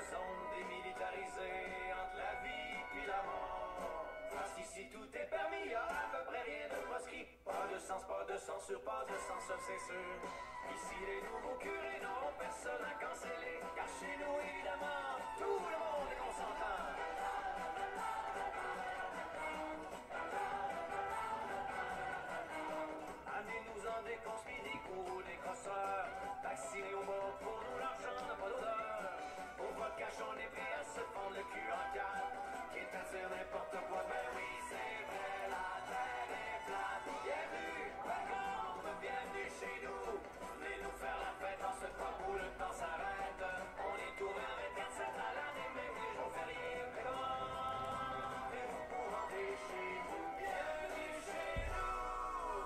zone démilitarisée entre la vie puis la mort. Parce qu'ici tout est permis, y'a à peu près rien de proscrit. Pas de sens, pas de censure, pas de sens, ça c'est sûr. Ici les nouveaux curés n'auront personne à canceller. Car chez nous évidemment, tout le monde est consentant. Amenez-nous-en des conspires ou des crosseurs. Vaccinés au bord, pour nous l'argent n'a pas d'odeur. Au vodka, on est prêt à se prendre le cul en quatre. Quitte à dire n'importe quoi, ben oui, c'est vrai, la terre est plate. Bienvenue, welcome, bienvenue chez nous. Venez nous faire la fête en ce temps où le temps s'arrête. On est ouvert 24/7 à l'année, même les jours fériés. Mais comment faites-vous pour rentrer chez vous? Bienvenue chez nous.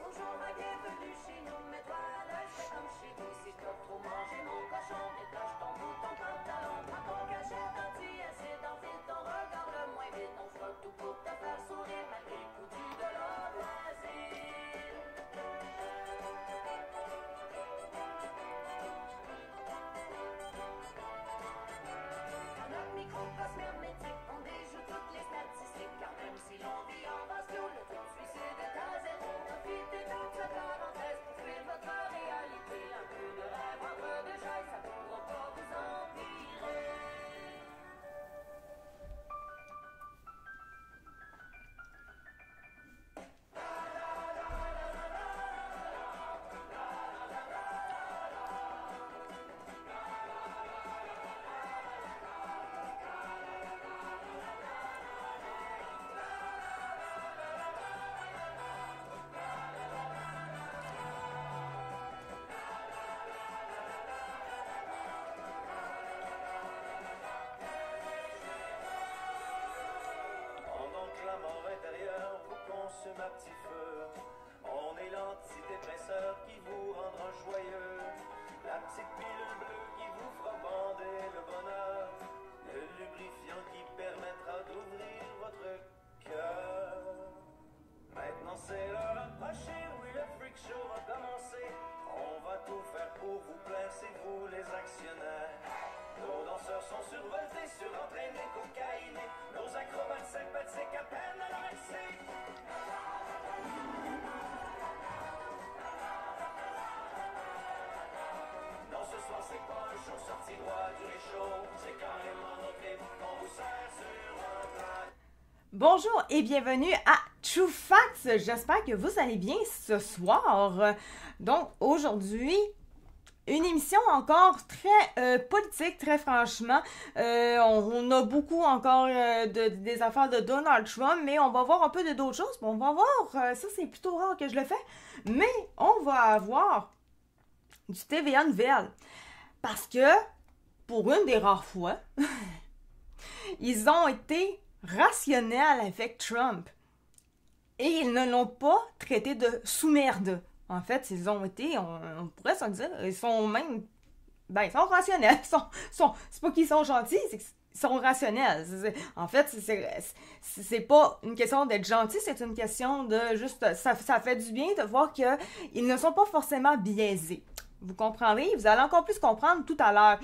Bonjour, bienvenue chez nous, mets-toi à l'aise, fais comme chez vous. Si t'as trop mangé mon cochon, détache ton bout, ton pantalon. Prends ton cachet, t'anti-acide, enfile ton regard le moins vite. On fera tout pour te faire sourire, malgré le coup du dollar d'asile. Dans notre microcosme hermétique, on déjoue toutes les statistiques. Car même si l'on vit en vase clos, le taux de suicide est à zéro. Profitez donc de cette parenthèse pour fuir votre réalité. Un peu de rêve entre deux chaises, ça pourra pas vous empirer. Pendant que la mort intérieure vous consume à petit feu, on est l'antidépresseur qui vous rendra joyeux. La petite pilule bleue qui vous fera bander le bonheur. Le lubrifiant qui permettra d'ouvrir votre cœur. Maintenant c'est l'heure approchée, oui le freak show va commencer. On va tout faire pour vous plaire, c'est vous les actionnaires. Nos danseurs sont survoltés, surentraînés, cocaïnés. Nos acrobates sympathiques à peine à leur essai. Non, ce soir c'est pas un show sorti droit du réchaud. C'est carrément notre hymne qu'on vous sert sur un plat. Bonjour et bienvenue à True Facts. J'espère que vous allez bien ce soir. Donc aujourd'hui, une émission encore très politique, très franchement. On a beaucoup encore des affaires de Donald Trump, mais on va voir un peu de d'autres choses. On va voir, ça c'est plutôt rare que je le fais, mais on va avoir du TVA Nouvelle. Parce que, pour une des rares fois, ils ont été rationnels avec Trump. Et ils ne l'ont pas traité de sous-merde. En fait, ils ont été, on pourrait s'en dire, ils sont même, ils sont rationnels. C'est pas qu'ils sont gentils, c'est qu'ils sont rationnels. En fait, c'est pas une question d'être gentil, c'est une question de juste, ça fait du bien de voir qu'ils ne sont pas forcément biaisés. Vous comprendrez, vous allez encore plus comprendre tout à l'heure.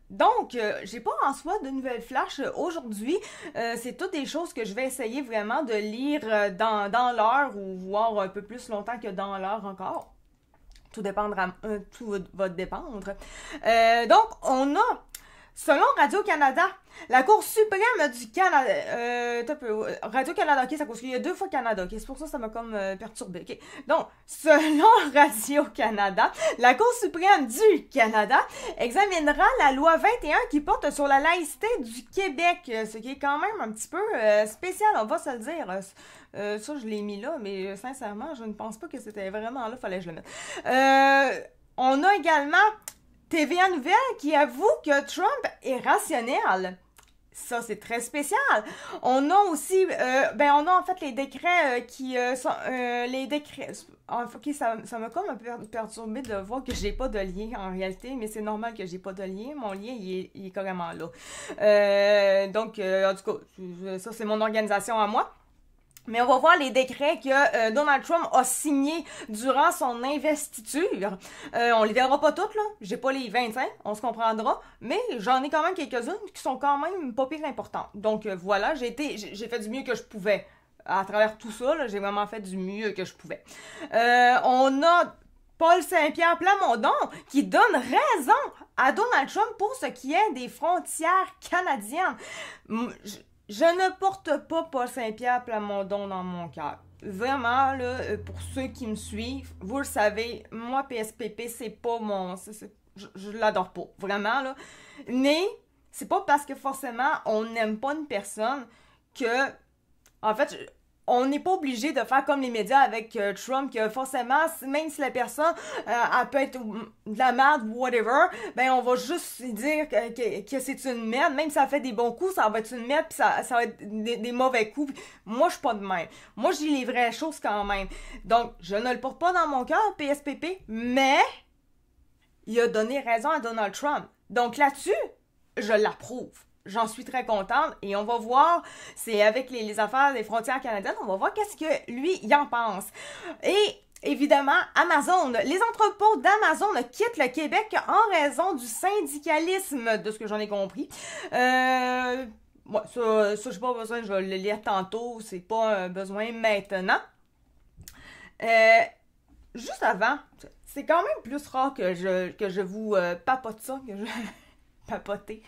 Donc, j'ai pas en soi de nouvelles flashs aujourd'hui. C'est toutes des choses que je vais essayer vraiment de lire dans l'heure ou voir un peu plus longtemps que dans l'heure encore. Tout va dépendre. Donc, on a, selon Radio-Canada, la Cour suprême du Canada... Radio-Canada, ok, ça cause qu'il y a 2 fois Canada, ok, c'est pour ça que ça m'a comme perturbé, ok. Donc, selon Radio-Canada, la Cour suprême du Canada examinera la loi 21 qui porte sur la laïcité du Québec, ce qui est quand même un petit peu spécial, on va se le dire. Ça, je l'ai mis là, mais sincèrement, je ne pense pas que c'était vraiment là, fallait que je le mette. On a également TVA Nouvelle qui avoue que Trump est rationnel. Ça, c'est très spécial. On a aussi, on a en fait les décrets qui sont, les décrets, ok, ça m'a comme un peu perturbé de voir que j'ai pas de lien en réalité, mais c'est normal que j'ai pas de lien. Mon lien, il est carrément là. Donc, en tout cas, ça, c'est mon organisation à moi. Mais on va voir les décrets que Donald Trump a signés durant son investiture. On les verra pas toutes, là. J'ai pas les 25, on se comprendra. Mais j'en ai quand même quelques-unes qui sont quand même pas pire importantes. Donc voilà, j'ai fait du mieux que je pouvais. À travers tout ça, là, j'ai vraiment fait du mieux que je pouvais. On a Paul Saint-Pierre Plamondon qui donne raison à Donald Trump pour ce qui est des frontières canadiennes. Je ne porte pas Paul Saint-Pierre Plamondon dans mon cœur. Vraiment, là, pour ceux qui me suivent, vous le savez, moi, PSPP, c'est pas mon... je l'adore pas, vraiment, là. Mais, c'est pas parce que forcément, on n'aime pas une personne que... En fait, on n'est pas obligé de faire comme les médias avec Trump, que forcément, même si la personne, elle peut être de la merde ou whatever, ben on va juste dire que c'est une merde, même si ça fait des bons coups, ça va être une merde, puis ça va être des mauvais coups. Moi, je suis pas de même. Moi, je dis les vraies choses quand même. Donc, je ne le porte pas dans mon cœur, PSPP, mais il a donné raison à Donald Trump. Donc là-dessus, je l'approuve. J'en suis très contente et on va voir, c'est avec les affaires des frontières canadiennes, on va voir qu'est-ce que lui, il en pense. Et évidemment, Amazon, les entrepôts d'Amazon quittent le Québec en raison du syndicalisme, de ce que j'en ai compris. Ouais, ça j'ai pas besoin, je vais le lire tantôt, c'est pas un besoin maintenant. Juste avant, c'est quand même plus rare que je vous papote ça, que je... papoter,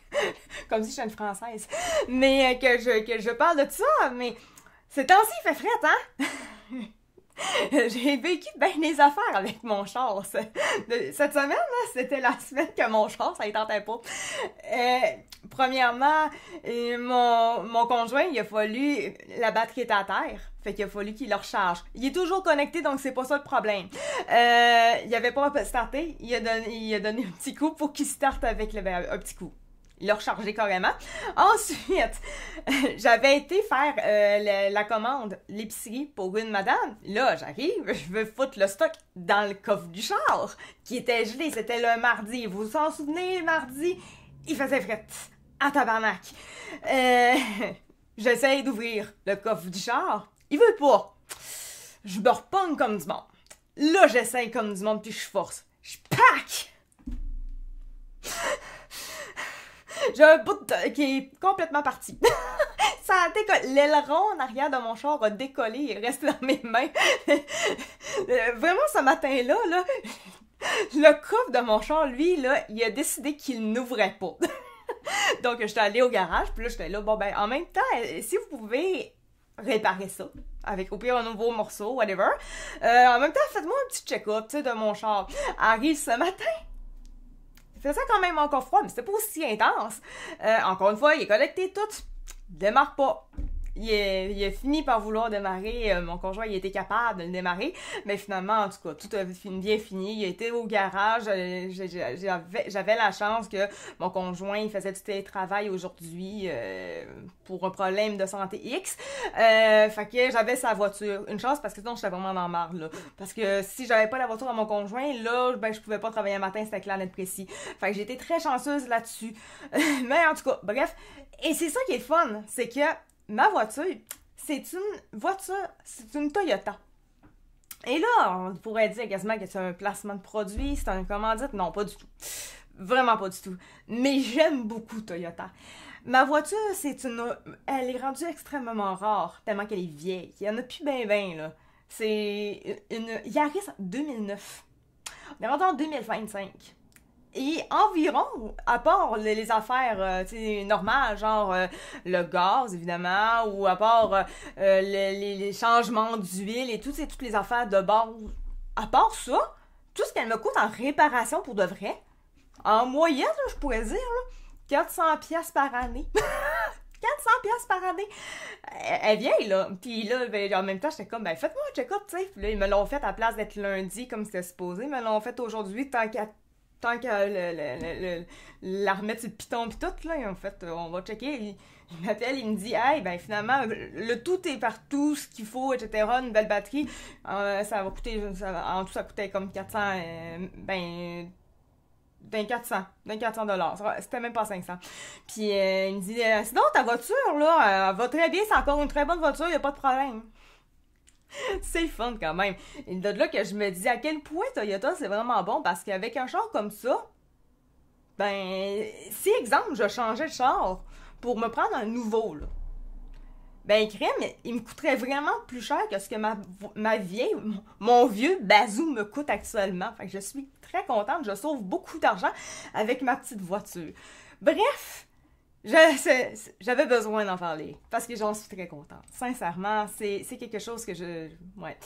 comme si j'étais une Française, mais que je parle de ça, mais ces temps-ci, il fait fret, hein? J'ai vécu bien des affaires avec mon char. Cette semaine, là, c'était la semaine que mon char, ça y tentait pas. Premièrement, mon conjoint, il a fallu... La batterie est à terre. Fait qu'il a fallu qu'il le recharge. Il est toujours connecté, donc c'est pas ça le problème. Il avait pas starté. Il a donné un petit coup pour qu'il starte avec un petit coup. Il l'a rechargé carrément. Ensuite, j'avais été faire la commande, l'épicerie pour une madame. Là, j'arrive, je veux foutre le stock dans le coffre du char, qui était gelé. C'était le mardi. Vous vous en souvenez, le mardi? Il faisait fret. À tabarnak. J'essaye d'ouvrir le coffre du char. Il veut pas. Je me repogne comme du monde. Là, j'essaye comme du monde, puis je force. Je pack! J'ai un bout qui est complètement parti. Ça a décollé. L'aileron en arrière de mon char a décollé. Il est resté dans mes mains. Vraiment, ce matin-là, là, le coffre de mon char, lui, là, il a décidé qu'il n'ouvrait pas. Donc, j'étais allée au garage. Puis là, j'étais là, bon, ben, en même temps, si vous pouvez réparer ça, avec au pire un nouveau morceau, whatever. En même temps, faites-moi un petit check-up, tu sais, de mon char. Arrive ce matin. Il faisait quand même encore froid, mais c'était pas aussi intense. Encore une fois, il est connecté tout. Il démarre pas. Il a fini par vouloir démarrer. Mon conjoint, il était capable de le démarrer. Mais finalement, en tout cas, tout a bien fini. Il a été au garage. J'avais la chance que mon conjoint, il faisait du télétravail aujourd'hui pour un problème de santé X. Fait que j'avais sa voiture. Une chance parce que sinon, j'étais vraiment dans la marde, là. Parce que si j'avais pas la voiture à mon conjoint, là, ben, je pouvais pas travailler le matin, c'était clair, net précis. Fait que j'ai été très chanceuse là-dessus. Mais en tout cas, bref. Et c'est ça qui est le fun. C'est que ma voiture, c'est une Toyota. Et là, on pourrait dire quasiment que c'est un placement de produit, c'est un commandite. Non, pas du tout. Vraiment pas du tout. Mais j'aime beaucoup Toyota. Ma voiture, elle est rendue extrêmement rare, tellement qu'elle est vieille. Il y en a plus ben, là. C'est une Yaris 2009. On est rendu en 2025. Et environ, à part les affaires normales, genre le gaz, évidemment, ou à part les changements d'huile et toutes les affaires de base, à part ça, tout ce qu'elle me coûte en réparation pour de vrai, en moyenne, là, je pourrais dire, là, 400$ par année. 400$ par année. Elle est vieille, là. Puis là, ben, en même temps, j'étais comme, ben, faites-moi un check-up, tu sais. Puis là, ils me l'ont fait à la place d'être lundi, comme c'était supposé. Ils me l'ont fait aujourd'hui, tant qu'à la remettre sur le piton pis tout, là, en fait, on va checker. Il m'appelle, il me dit, hey, ben finalement, le tout est partout, ce qu'il faut, etc., une nouvelle batterie, ça va coûter, en tout, ça coûtait comme 400, d'un 400$. C'était même pas 500. Puis il me dit, sinon, ta voiture, là, elle va très bien, c'est encore une très bonne voiture, il a pas de problème. C'est le fun quand même. Et de là que je me dis à quel point Toyota c'est vraiment bon parce qu'avec un char comme ça, ben, si exemple je changeais de char pour me prendre un nouveau, là, ben crème, il me coûterait vraiment plus cher que ce que ma vieille, mon vieux bazou me coûte actuellement. Fait que je suis très contente, je sauve beaucoup d'argent avec ma petite voiture. Bref, j'avais besoin d'en parler parce que j'en suis très contente. Sincèrement, c'est quelque chose que ouais.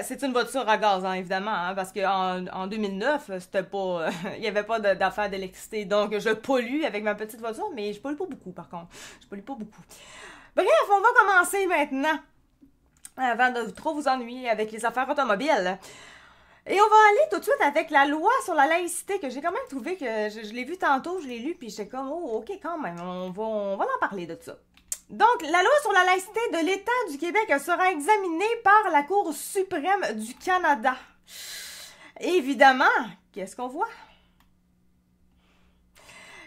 C'est une voiture à gaz, hein, évidemment, hein, parce qu'en 2009, c'était pas, il n'y avait pas d'affaires d'électricité, donc je pollue avec ma petite voiture, mais je pollue pas beaucoup, par contre. Je pollue pas beaucoup. Bref, on va commencer maintenant, avant de trop vous ennuyer avec les affaires automobiles. Et on va aller tout de suite avec la loi sur la laïcité, que j'ai quand même trouvé que je l'ai vu tantôt, je l'ai lu, puis j'étais comme, oh, ok, quand même, on va en parler de ça. Donc, la loi sur la laïcité de l'État du Québec sera examinée par la Cour suprême du Canada. Évidemment, qu'est-ce qu'on voit?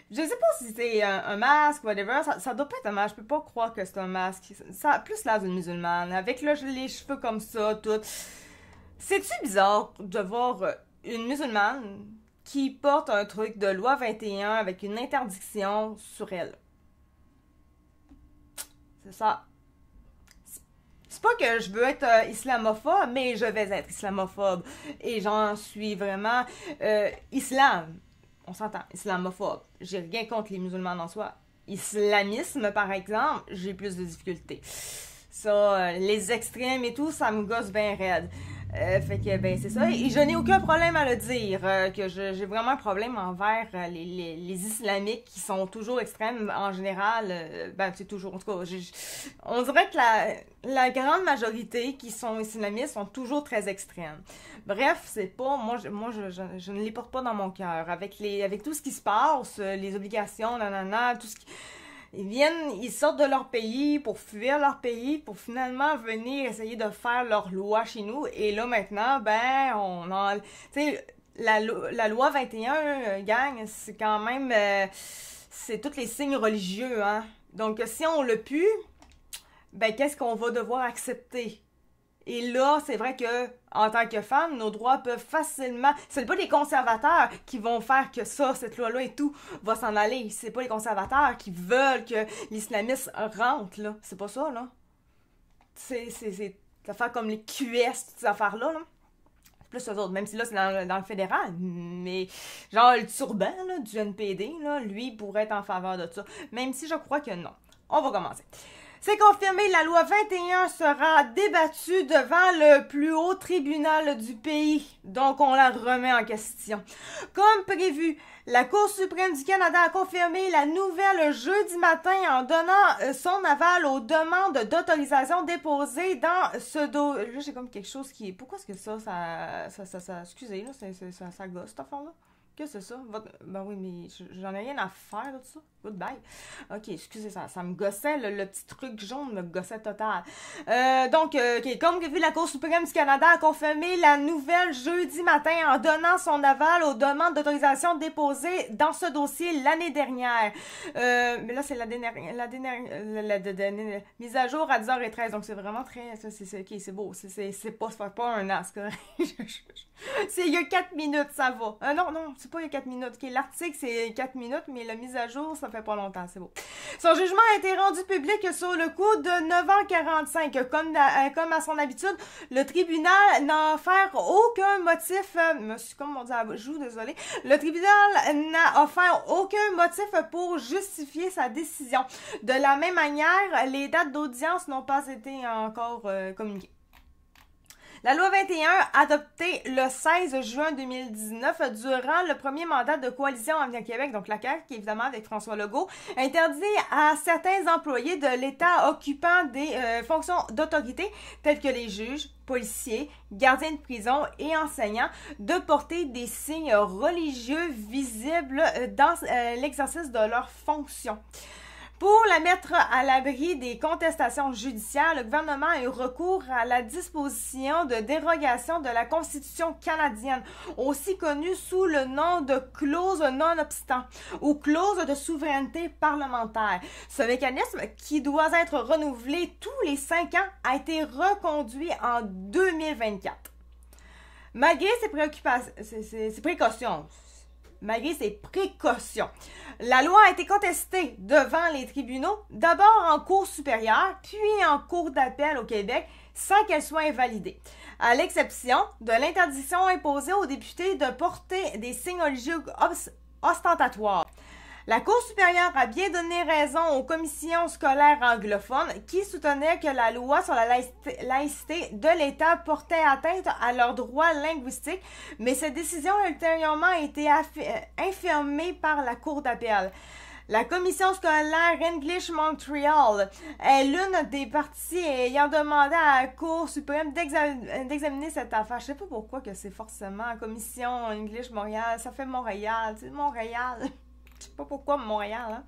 Je sais pas si c'est un masque, whatever, ça doit pas être un masque, je peux pas croire que c'est un masque. Ça a plus l'air d'une musulmane, avec les cheveux comme ça, tout. C'est-tu bizarre de voir une musulmane qui porte un truc de loi 21 avec une interdiction sur elle? C'est ça. C'est pas que je veux être islamophobe, mais je vais être islamophobe. Et j'en suis vraiment islam. On s'entend, islamophobe. J'ai rien contre les musulmans en soi. Islamisme, par exemple, j'ai plus de difficultés. Ça, les extrêmes et tout, ça me gosse bien raide. Fait que, ben, c'est ça. Et je n'ai aucun problème à le dire, que j'ai vraiment un problème envers les islamiques qui sont toujours extrêmes en général. Ben, c'est toujours, en tout cas, on dirait que la grande majorité qui sont islamistes sont toujours très extrêmes. Bref, c'est pas, moi, je ne les porte pas dans mon cœur. Avec tout ce qui se passe, les obligations, nanana, tout ce qui... Ils sortent de leur pays pour fuir leur pays, pour finalement venir essayer de faire leur loi chez nous. Et là, maintenant, ben, tu sais, la loi 21, gang, c'est quand même... c'est tous les signes religieux, hein. Donc, si on l'a pu, ben, qu'est-ce qu'on va devoir accepter? Et là, c'est vrai que, en tant que femme, nos droits peuvent facilement... C'est pas les conservateurs qui vont faire que ça, cette loi-là et tout, va s'en aller. C'est pas les conservateurs qui veulent que l'islamisme rentre, là. C'est pas ça, là. C'est des affaires comme les QS, toutes ces affaires-là, là. C'est plus eux autres, même si là, c'est dans le fédéral. Mais, genre, le turban, là, du NPD, là, lui, pourrait être en faveur de ça. Même si je crois que non. On va commencer. C'est confirmé, la loi 21 sera débattue devant le plus haut tribunal du pays. Donc, on la remet en question. Comme prévu, la Cour suprême du Canada a confirmé la nouvelle jeudi matin en donnant son aval aux demandes d'autorisation déposées dans ce dossier. Là, j'ai comme quelque chose qui est... Pourquoi est-ce que ça excusez, là, ça gosse, cette affaire-là? Qu'est-ce que c'est ça? Ben oui, mais j'en ai rien à faire de ça. Goodbye. Ok, excusez, ça me gossait, le petit truc jaune me gossait total. Donc, comme vu, la Cour suprême du Canada a confirmé la nouvelle jeudi matin en donnant son aval aux demandes d'autorisation déposées dans ce dossier l'année dernière. Mais là, c'est la dernière mise à jour à 10h13, donc c'est vraiment très... Ok, c'est beau. C'est pas un an, c'est correct. C'est il y a 4 minutes, ça va. Non, c'est pas il y a 4 minutes. Okay, l'article, c'est 4 minutes, mais la mise à jour, ça fait pas longtemps, c'est beau. Son jugement a été rendu public sur le coup de 9h45. Comme à son habitude, le tribunal n'a offert aucun motif... comme on dit à joue, désolé. Le tribunal n'a offert aucun motif pour justifier sa décision. De la même manière, les dates d'audience n'ont pas été encore communiquées. La loi 21, adoptée le 16 juin 2019 durant le premier mandat de coalition Avenir Québec, donc la CAQ, évidemment avec François Legault, interdit à certains employés de l'État occupant des fonctions d'autorité, tels que les juges, policiers, gardiens de prison et enseignants, de porter des signes religieux visibles dans l'exercice de leurs fonctions. Pour la mettre à l'abri des contestations judiciaires, le gouvernement a eu recours à la disposition de dérogation de la Constitution canadienne, aussi connue sous le nom de clause non-obstant ou clause de souveraineté parlementaire. Ce mécanisme, qui doit être renouvelé tous les 5 ans, a été reconduit en 2024. Malgré ses précautions, la loi a été contestée devant les tribunaux, d'abord en Cour supérieure, puis en Cour d'appel au Québec, sans qu'elle soit invalidée, à l'exception de l'interdiction imposée aux députés de porter des signes religieux ostentatoires. La Cour supérieure a bien donné raison aux commissions scolaires anglophones qui soutenaient que la loi sur la laïcité de l'État portait atteinte à leurs droits linguistiques, mais cette décision a ultérieurement été infirmée par la Cour d'appel. La commission scolaire English Montreal est l'une des parties ayant demandé à la Cour suprême d'examiner cette affaire. Je sais pas pourquoi que c'est forcément la commission English Montréal, ça fait Montréal, c'est Montréal. Je sais pas pourquoi Montréal, hein?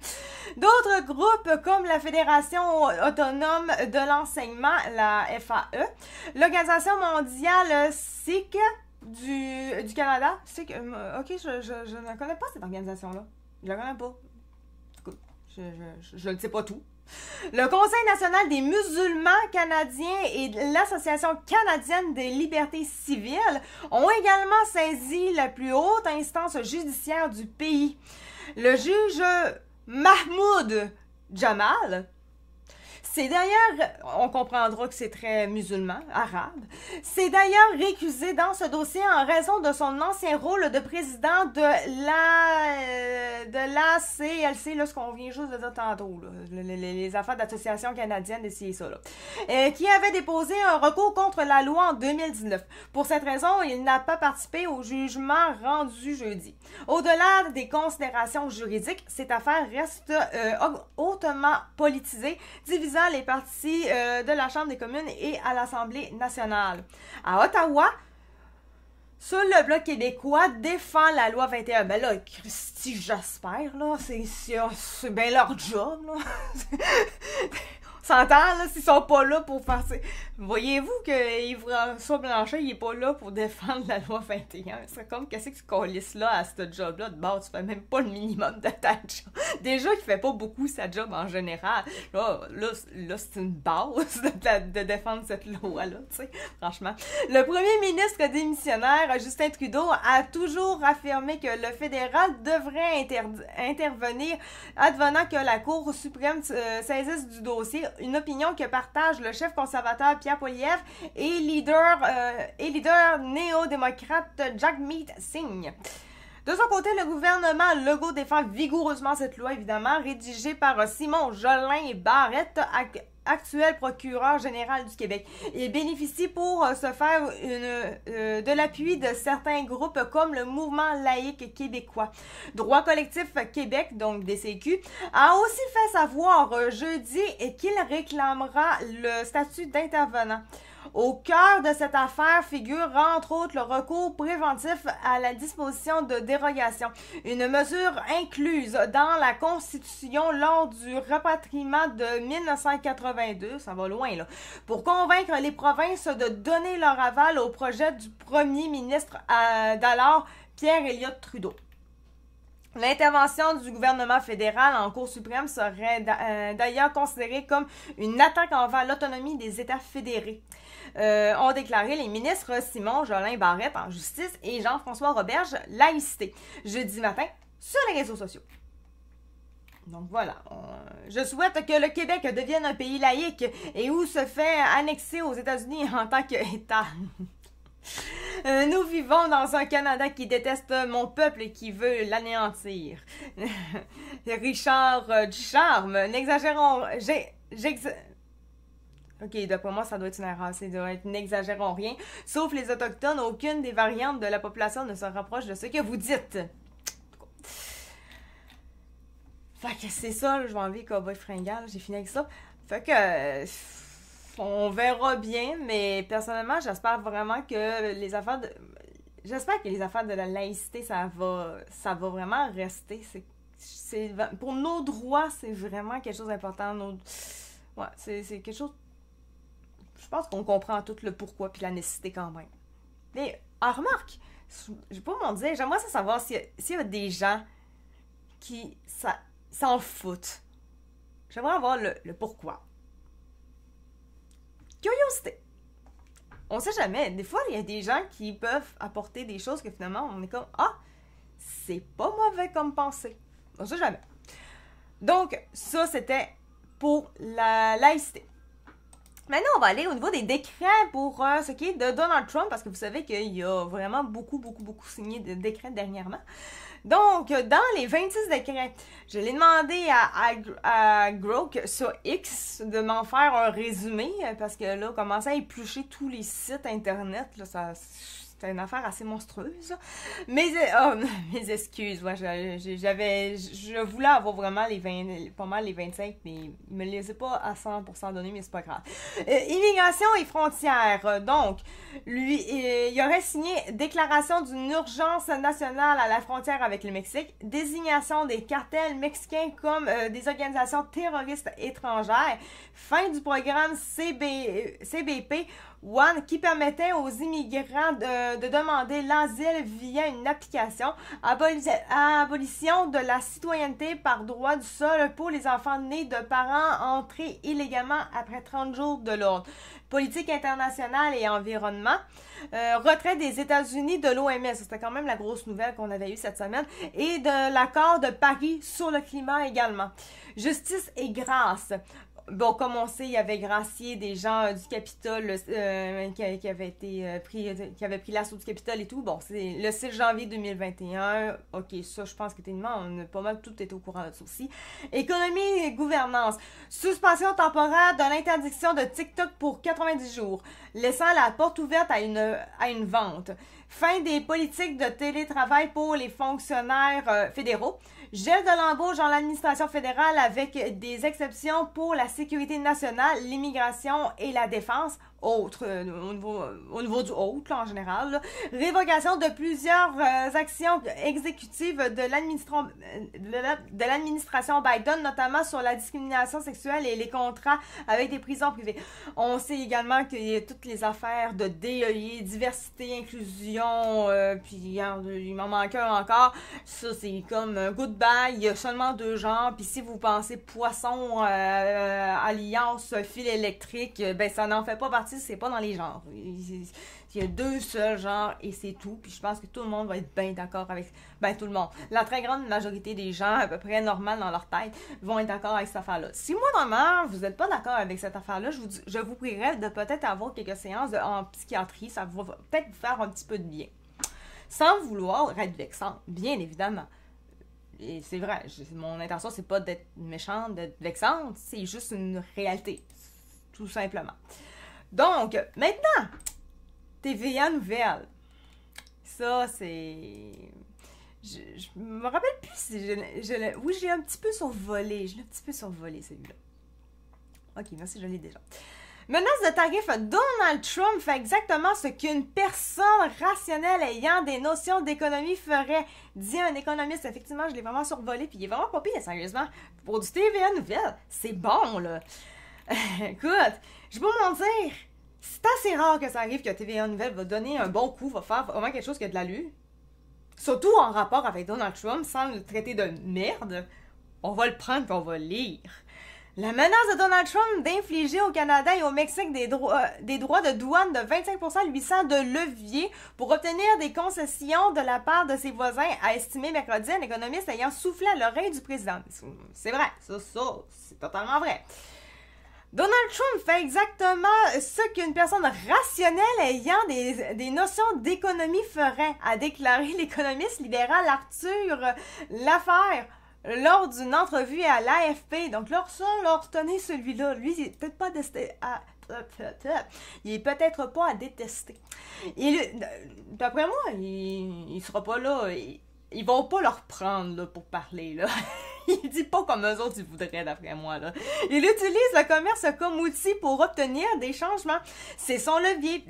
D'autres groupes comme la Fédération autonome de l'enseignement, la FAE, l'Organisation mondiale Sikh du Canada, Sikh, ok, je ne connais pas cette organisation-là. Je la connais pas. Je ne sais pas tout. Le Conseil national des musulmans canadiens et l'Association canadienne des libertés civiles ont également saisi la plus haute instance judiciaire du pays. Le juge Mahmoud Jamal, c'est d'ailleurs, on comprendra que c'est très musulman, arabe, c'est d'ailleurs récusé dans ce dossier en raison de son ancien rôle de président de l'ACLC, là, ce qu'on vient juste de dire tantôt, là, les affaires d'association canadienne des CISA, là, qui avait déposé un recours contre la loi en 2019. Pour cette raison, il n'a pas participé au jugement rendu jeudi. Au-delà des considérations juridiques, cette affaire reste hautement politisée, divisant les partis de la Chambre des communes et à l'Assemblée nationale. À Ottawa, seul le Bloc québécois défend la loi 21. Ben là, Christy, j'espère, là, c'est bien leur job, là. S'entend, là, s'ils sont pas là pour faire ça. Voyez-vous que Yves-François Blanchet, il est pas là pour défendre la loi 21. C'est comme, qu'est-ce que tu calisses là à ce job-là? De base, tu fais même pas le minimum de ta job. Déjà qu'il fait pas beaucoup sa job en général. Là c'est une base de défendre cette loi-là, tu sais, franchement. Le premier ministre démissionnaire, Justin Trudeau, a toujours affirmé que le fédéral devrait intervenir advenant que la Cour suprême saisisse du dossier, une opinion que partage le chef conservateur Pierre Poilievre et leader néo-démocrate Jagmeet Singh. De son côté, le gouvernement Legault défend vigoureusement cette loi, évidemment, rédigée par Simon Jolin Barrette, actuel procureur général du Québec. Il bénéficie pour se faire de l'appui de certains groupes comme le Mouvement laïque québécois. Droit collectif Québec, donc DCQ, a aussi fait savoir jeudi qu'il réclamera le statut d'intervenant. Au cœur de cette affaire figure entre autres le recours préventif à la disposition de dérogation, une mesure incluse dans la Constitution lors du rapatriement de 1982, ça va loin là, pour convaincre les provinces de donner leur aval au projet du premier ministre d'alors, Pierre Elliott Trudeau. L'intervention du gouvernement fédéral en Cour suprême serait d'ailleurs considérée comme une attaque envers l'autonomie des États fédérés, ont déclaré les ministres Simon Jolin Barrette en justice et Jean-François Roberge laïcité jeudi matin sur les réseaux sociaux. Donc voilà, je souhaite que le Québec devienne un pays laïque et où se fait annexer aux États-Unis en tant qu'État. Nous vivons dans un Canada qui déteste mon peuple et qui veut l'anéantir. Richard Ducharme, n'exagérons... Ok, d'après moi, ça doit être une erreur. Ça doit être n'exagérons rien. Sauf les Autochtones, aucune des variantes de la population ne se rapproche de ce que vous dites. Fait que c'est ça, là, je vais enlever Cowboy Fringant, j'ai fini avec ça. Fait que... on verra bien, mais personnellement, j'espère vraiment que les affaires de... J'espère que les affaires de la laïcité, ça va vraiment rester. pour nos droits, c'est vraiment quelque chose d'important. Ouais, c'est quelque chose... Je pense qu'on comprend tout le pourquoi puis la nécessité quand même. Mais, remarque, j'ai pas m'en dire, j'aimerais savoir s'il y a des gens qui s'en foutent. J'aimerais avoir le pourquoi. Curiosité. On sait jamais. Des fois, il y a des gens qui peuvent apporter des choses que finalement, on est comme, c'est pas mauvais comme pensée. On sait jamais. Donc, ça, c'était pour la laïcité. Maintenant, on va aller au niveau des décrets pour ce qui est de Donald Trump, parce que vous savez qu'il y a vraiment beaucoup signé de décrets dernièrement. Donc, dans les 26 décrets, je l'ai demandé à Grok sur X de m'en faire un résumé, parce que là, commencer à éplucher tous les sites internet, là, c'était une affaire assez monstrueuse. Mes excuses, ouais, je voulais avoir vraiment pas mal les 25, mais ils me les laissaient pas à 100% donnés, mais c'est pas grave. Immigration et frontières, donc, lui, il aurait signé déclaration d'une urgence nationale à la frontière avec le Mexique, désignation des cartels mexicains comme des organisations terroristes étrangères, fin du programme CBP One qui permettait aux immigrants de demander l'asile via une application, abolition de la citoyenneté par droit du sol pour les enfants nés de parents entrés illégalement après 30 jours de l'ordre, politique internationale et environnement, retrait des États-Unis de l'OMS, c'était quand même la grosse nouvelle qu'on avait eue cette semaine, et de l'accord de Paris sur le climat également. Justice et grâce. Bon, comme on sait, il y avait gracié des gens du Capitole qui avaient pris l'assaut du Capitole et tout. Bon, c'est le 6 janvier 2021. OK, ça, je pense que on a pas mal tout été au courant de ça aussi. Économie et gouvernance. Suspension temporaire de l'interdiction de TikTok pour 90 jours, laissant la porte ouverte à une vente. Fin des politiques de télétravail pour les fonctionnaires fédéraux. Gel de l'embauche dans l'administration fédérale avec des exceptions pour la sécurité nationale, l'immigration et la défense. Au niveau du haut, là, en général. Là. Révocation de plusieurs actions exécutives de l'administration Biden, notamment sur la discrimination sexuelle et les contrats avec des prisons privées. On sait également qu'il y a toutes les affaires de DEI, diversité, inclusion, puis il m'en manque un encore. Ça, c'est comme goodbye, il y a seulement 2 genres, puis si vous pensez poisson, alliance, fil électrique, ben ça n'en fait pas partie. C'est pas dans les genres. Il y a 2 seuls genres et c'est tout. Puis je pense que tout le monde va être bien d'accord avec... Ben, tout le monde. La très grande majorité des gens, à peu près normales dans leur tête, vont être d'accord avec cette affaire-là. Si moi, normalement, vous n'êtes pas d'accord avec cette affaire-là, je vous prierais de peut-être avoir quelques séances en psychiatrie. Ça va peut-être vous faire un petit peu de bien. Sans vouloir être vexant, bien évidemment. Et c'est vrai, mon intention, c'est pas d'être méchante, d'être vexante. C'est juste une réalité. Tout simplement. Donc, maintenant, TVA Nouvelles. Ça, c'est... Je me rappelle plus si oui, j'ai un petit peu survolé. Je l'ai un petit peu survolé, celui-là. Ok, merci, je l'ai déjà. Menace de tarif, Donald Trump fait exactement ce qu'une personne rationnelle ayant des notions d'économie ferait, dit un économiste. Effectivement, je l'ai vraiment survolé, puis il est vraiment pas pire, sérieusement. Pour du TVA Nouvelles, c'est bon, là. Écoute, je vais pas mentir, c'est assez rare que ça arrive que TVA Nouvelle va donner un bon coup, va faire vraiment quelque chose qui a de l'allure. Surtout en rapport avec Donald Trump, sans le traiter de merde. On va le prendre et on va le lire. La menace de Donald Trump d'infliger au Canada et au Mexique des droits de douane de 25% lui sert de levier pour obtenir des concessions de la part de ses voisins, a estimé mercredi un économiste ayant soufflé à l'oreille du président. C'est vrai, ça, c'est totalement vrai. Donald Trump fait exactement ce qu'une personne rationnelle ayant des notions d'économie ferait, a déclaré l'économiste libéral Arthur Laffer lors d'une entrevue à l'AFP. Donc, retenez celui-là. Lui, il est peut-être pas il est peut-être pas à détester. D'après moi, il sera pas là. Ils vont pas le reprendre là, pour parler, là. Il dit pas comme eux autres ils voudraient, d'après moi, là. Il utilise le commerce comme outil pour obtenir des changements. C'est son levier.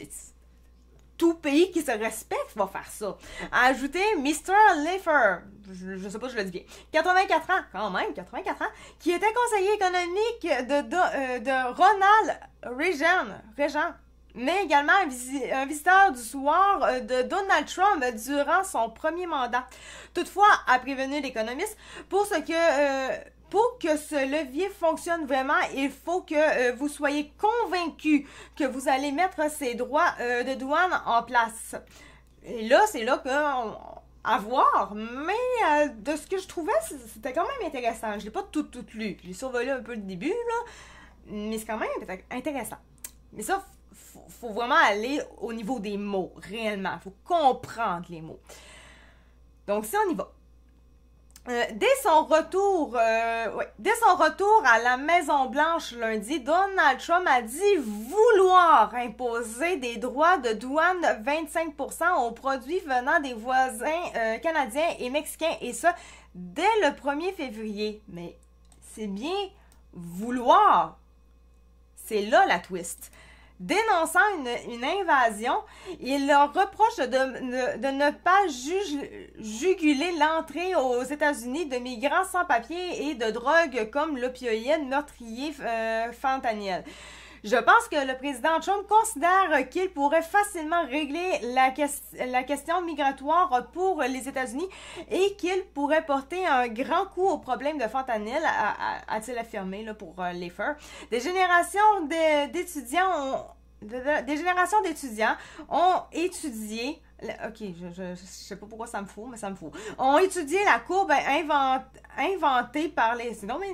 tout pays qui se respecte va faire ça. Ajouter Mr. Leifer, je sais pas si je le dis bien, 84 ans, quand même, 84 ans, qui était conseiller économique de Ronald Reagan, mais également un visiteur du soir de Donald Trump durant son premier mandat. Toutefois, a prévenu l'économiste, pour que ce levier fonctionne vraiment, il faut que vous soyez convaincus que vous allez mettre ces droits de douane en place. Et là, c'est là à voir, mais de ce que je trouvais, c'était quand même intéressant. Je l'ai pas tout lu. J'ai survolé un peu le début, là, mais c'est quand même intéressant. Mais ça, faut vraiment aller au niveau des mots, réellement. Il faut comprendre les mots. Donc, si on y va. Dès son retour à la Maison-Blanche lundi, Donald Trump a dit vouloir imposer des droits de douane de 25% aux produits venant des voisins canadiens et mexicains, et ça dès le 1er février. Mais c'est bien vouloir. C'est là la twist. Dénonçant une invasion, il leur reproche de ne pas juguler l'entrée aux États-Unis de migrants sans papier et de drogues comme l'opioïde meurtrier fentanyl. Je pense que le président Trump considère qu'il pourrait facilement régler la question migratoire pour les États-Unis et qu'il pourrait porter un grand coup au problème de fentanyl, a-t-il affirmé là, pour Leifer. Des générations d'étudiants ont étudié. Ok, je sais pas pourquoi ça me fout, mais ça me fout. Ont étudié la courbe inventée par les. C'est non, mais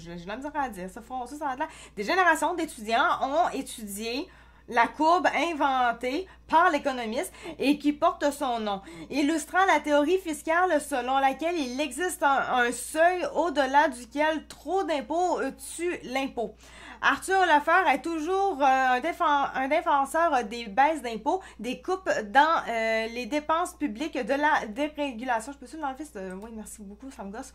j'ai la misère à dire. Ça va être des générations d'étudiants ont étudié la courbe inventée par l'économiste et qui porte son nom, illustrant la théorie fiscale selon laquelle il existe un seuil au-delà duquel trop d'impôts tue l'impôt. Arthur Laffer est toujours un défenseur des baisses d'impôts, des coupes dans les dépenses publiques, de la dérégulation. Je peux aussi l'enlever? Oui, merci beaucoup, ça me gosse.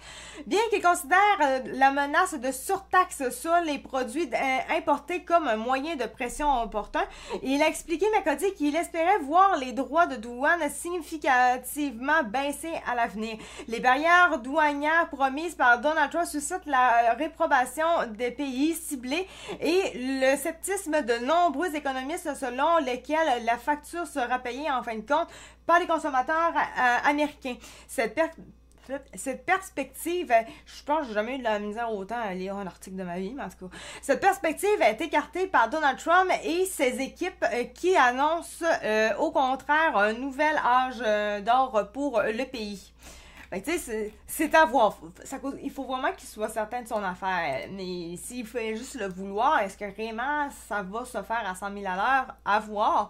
Bien qu'il considère la menace de surtaxe sur les produits importés comme un moyen de pression opportun, il a expliqué mercredi qu'il espérait voir les droits de douane significativement baisser à l'avenir. Les barrières douanières promises par Donald Trump suscitent la réprobation des pays ciblés et le scepticisme de nombreux économistes selon lesquels la facture sera payée en fin de compte par les consommateurs américains. Cette perspective, je pense que j'ai jamais eu de la misère autant à lire un article de ma vie, mais en tout cas, cette perspective est écartée par Donald Trump et ses équipes qui annoncent au contraire un nouvel âge d'or pour le pays. Ben, tu sais, c'est à voir. Il faut vraiment qu'il soit certain de son affaire. Mais s'il fait juste le vouloir, est-ce que vraiment ça va se faire à 100 000 à l'heure? À voir.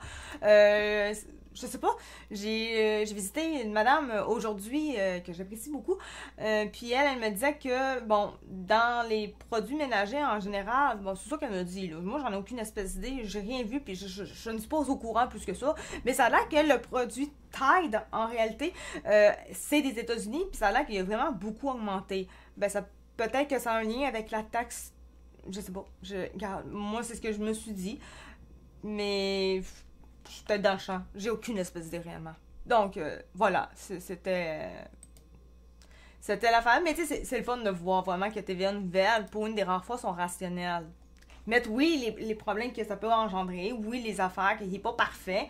Je sais pas. J'ai visité une madame aujourd'hui que j'apprécie beaucoup. Puis elle me disait que, bon, dans les produits ménagers en général, bon, c'est ça qu'elle me dit, là. Moi, j'en ai aucune espèce d'idée. J'ai rien vu, puis je ne suis pas au courant plus que ça. Mais ça a l'air que le produit Tide, en réalité, c'est des États-Unis, puis ça a l'air qu'il a vraiment beaucoup augmenté. Ben, ça peut-être que ça a un lien avec la taxe. Je sais pas. Regarde, moi, c'est ce que je me suis dit. Mais je suis peut-être dans le champ. J'ai aucune espèce d'idée réellement. Donc, voilà. C'était l'affaire. Mais tu sais, c'est le fun de voir vraiment que TVA Nouvelle, pour une des rares fois, sont rationnelles. Mettre, oui, les problèmes que ça peut engendrer. Oui, les affaires, qu'il n'est pas parfait.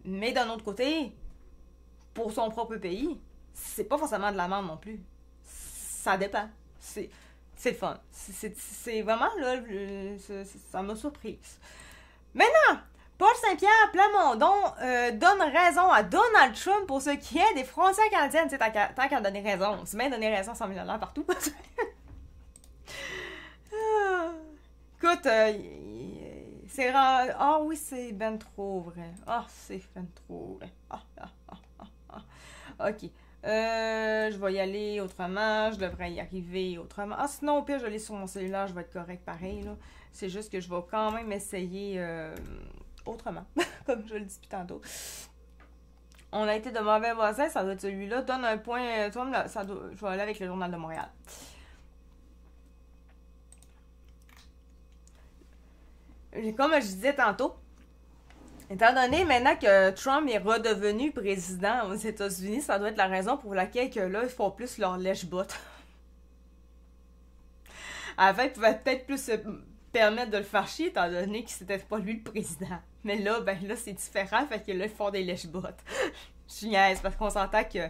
Mais d'un autre côté, pour son propre pays, c'est pas forcément de la merde non plus. Ça dépend. C'est le fun. C'est vraiment, là, ça m'a surprise. Maintenant, Paul Saint-Pierre Plamondon donne raison à Donald Trump pour ce qui est des frontières canadiennes. Tu sais, tant qu'à donner raison, c'est bien donner raison à 100 000 $ partout. Écoute, c'est rare. Ah oui, c'est ben trop vrai. Ah, c'est ben trop vrai. Ok. Je vais y aller autrement. Je devrais y arriver autrement. Ah, sinon, au pire, je l'ai sur mon cellulaire. Je vais être correct pareil, là. C'est juste que je vais quand même essayer autrement. Comme je le dis depuis tantôt. On a été de mauvais voisins. Ça doit être celui-là. Donne un point. Je vais aller avec le Journal de Montréal. Comme je disais tantôt, Étant donné maintenant que Trump est redevenu président aux États-Unis, ça doit être la raison pour laquelle que là, ils font plus leur lèche-botte. Avant, ils pouvaient peut-être plus se permettre de le faire chier, étant donné que c'était pas lui le président. Mais là, ben là, c'est différent, fait que là, ils font des lèche-bottes. Je niaise, parce qu'on s'entend que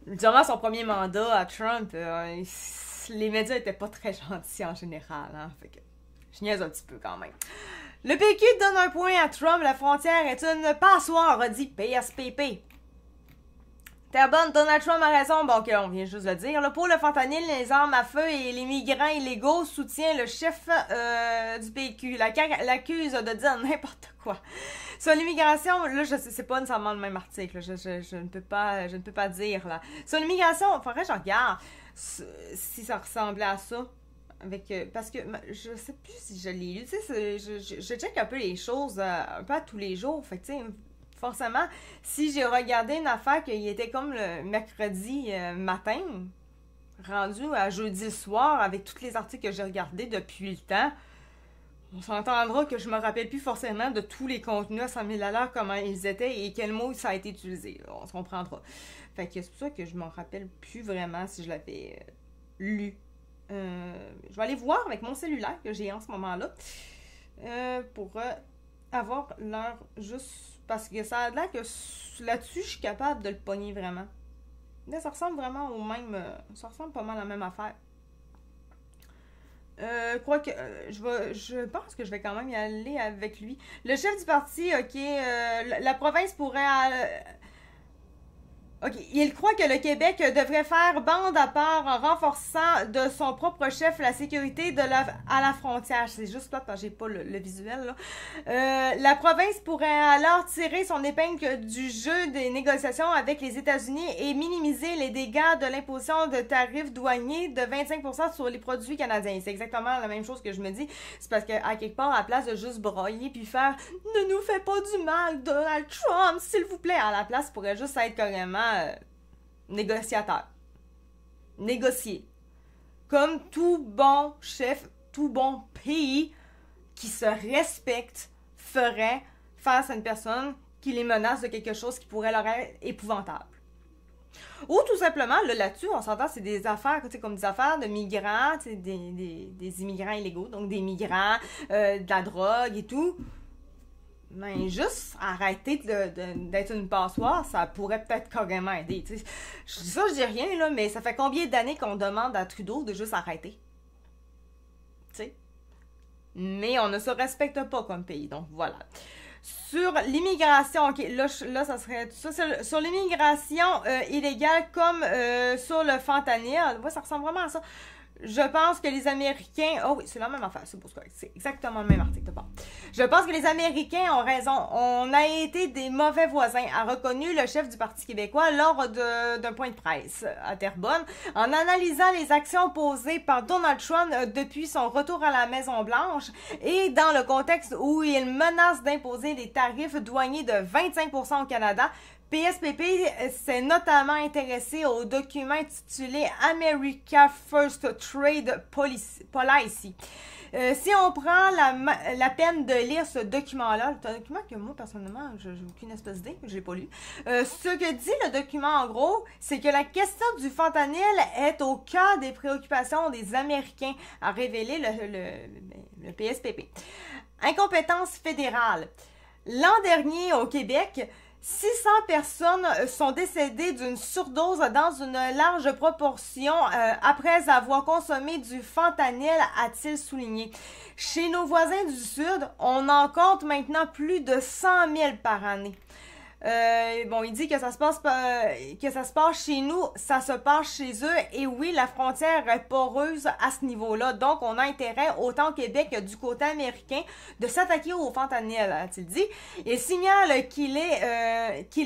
durant son premier mandat à Trump, les médias étaient pas très gentils en général, hein, fait que je niaise un petit peu quand même. Le PQ donne un point à Trump, la frontière est une passoire, a dit PSPP. T'es bonne, Donald Trump a raison, bon, ok, on vient juste de le dire. Là, pour le fentanyl, les armes à feu et les migrants illégaux, soutient le chef du PQ. L'accuse de dire n'importe quoi. Sur l'immigration, là, je sais, c'est pas nécessairement le même article, là, je ne peux pas dire, là. Sur l'immigration, il faudrait que je regarde si ça ressemblait à ça. Parce que je sais plus si je l'ai lu, tu sais, je check un peu les choses un peu à tous les jours, fait que tu sais, forcément, si j'ai regardé une affaire qui était comme le mercredi matin, rendu à jeudi soir, avec tous les articles que j'ai regardés depuis le temps, on s'entendra que je me rappelle plus forcément de tous les contenus à 100 000 $, comment ils étaient et quel mot ça a été utilisé, on se comprendra. Fait que c'est pour ça que je m'en rappelle plus vraiment si je l'avais lu. Je vais aller voir avec mon cellulaire que j'ai en ce moment-là pour avoir l'heure juste parce que ça a l'air que là-dessus je suis capable de le pogner vraiment. Là, ça ressemble vraiment au même. Ça ressemble pas mal à la même affaire. Quoique, je pense que je vais quand même y aller avec lui. Le chef du parti, ok, la province pourrait. OK. Il croit que le Québec devrait faire bande à part en renforçant de son propre chef la sécurité à la frontière. C'est juste là parce que j'ai pas le visuel, là. La province pourrait alors tirer son épingle du jeu des négociations avec les États-Unis et minimiser les dégâts de l'imposition de tarifs douaniers de 25% sur les produits canadiens. C'est exactement la même chose que je me dis. C'est parce qu'à quelque part, à la place de juste broyer puis faire « Ne nous fais pas du mal, Donald Trump, s'il vous plaît », à la place, pourrait juste être carrément négociateur. Négocier. Comme tout bon chef, tout bon pays qui se respecte ferait face à une personne qui les menace de quelque chose qui pourrait leur être épouvantable. Ou tout simplement, là-dessus, on s'entend, c'est des affaires, comme des affaires de migrants, des immigrants illégaux, donc des migrants, de la drogue et tout. Mais juste arrêter d'être une passoire, ça pourrait peut-être carrément aider. T'sais. Je dis ça, je dis rien, là, mais ça fait combien d'années qu'on demande à Trudeau de juste arrêter? T'sais? Mais on ne se respecte pas comme pays, donc voilà. Sur l'immigration, ok, là ça serait ça. Sur l'immigration illégale comme sur le fentanyl, ouais, ça ressemble vraiment à ça. Je pense que les Américains... Oh oui, c'est la même affaire, c'est correct. C'est exactement le même article de part. Je pense que les Américains ont raison. On a été des mauvais voisins, a reconnu le chef du Parti québécois lors d'un point de presse à Terrebonne, en analysant les actions posées par Donald Trump depuis son retour à la Maison-Blanche et dans le contexte où il menace d'imposer des tarifs douaniers de 25% au Canada. PSPP s'est notamment intéressé au document intitulé America First Trade Policy. Si on prend la peine de lire ce document-là, c'est un document que moi, personnellement, j'ai aucune espèce d'idée, je l'ai pas lu. Ce que dit le document, en gros, c'est que la question du fentanyl est au cœur des préoccupations des Américains, a révélé le PSPP. Incompétence fédérale. L'an dernier, au Québec, 600 personnes sont décédées d'une surdose dans une large proportion après avoir consommé du fentanyl, a-t-il souligné. Chez nos voisins du Sud, on en compte maintenant plus de 100 000 par année. Bon, il dit que ça se passe chez nous, ça se passe chez eux, et oui, la frontière est poreuse à ce niveau-là, donc on a intérêt, autant au Québec que du côté américain, de s'attaquer au fentanyl, a-t-il dit. Il signale qu'il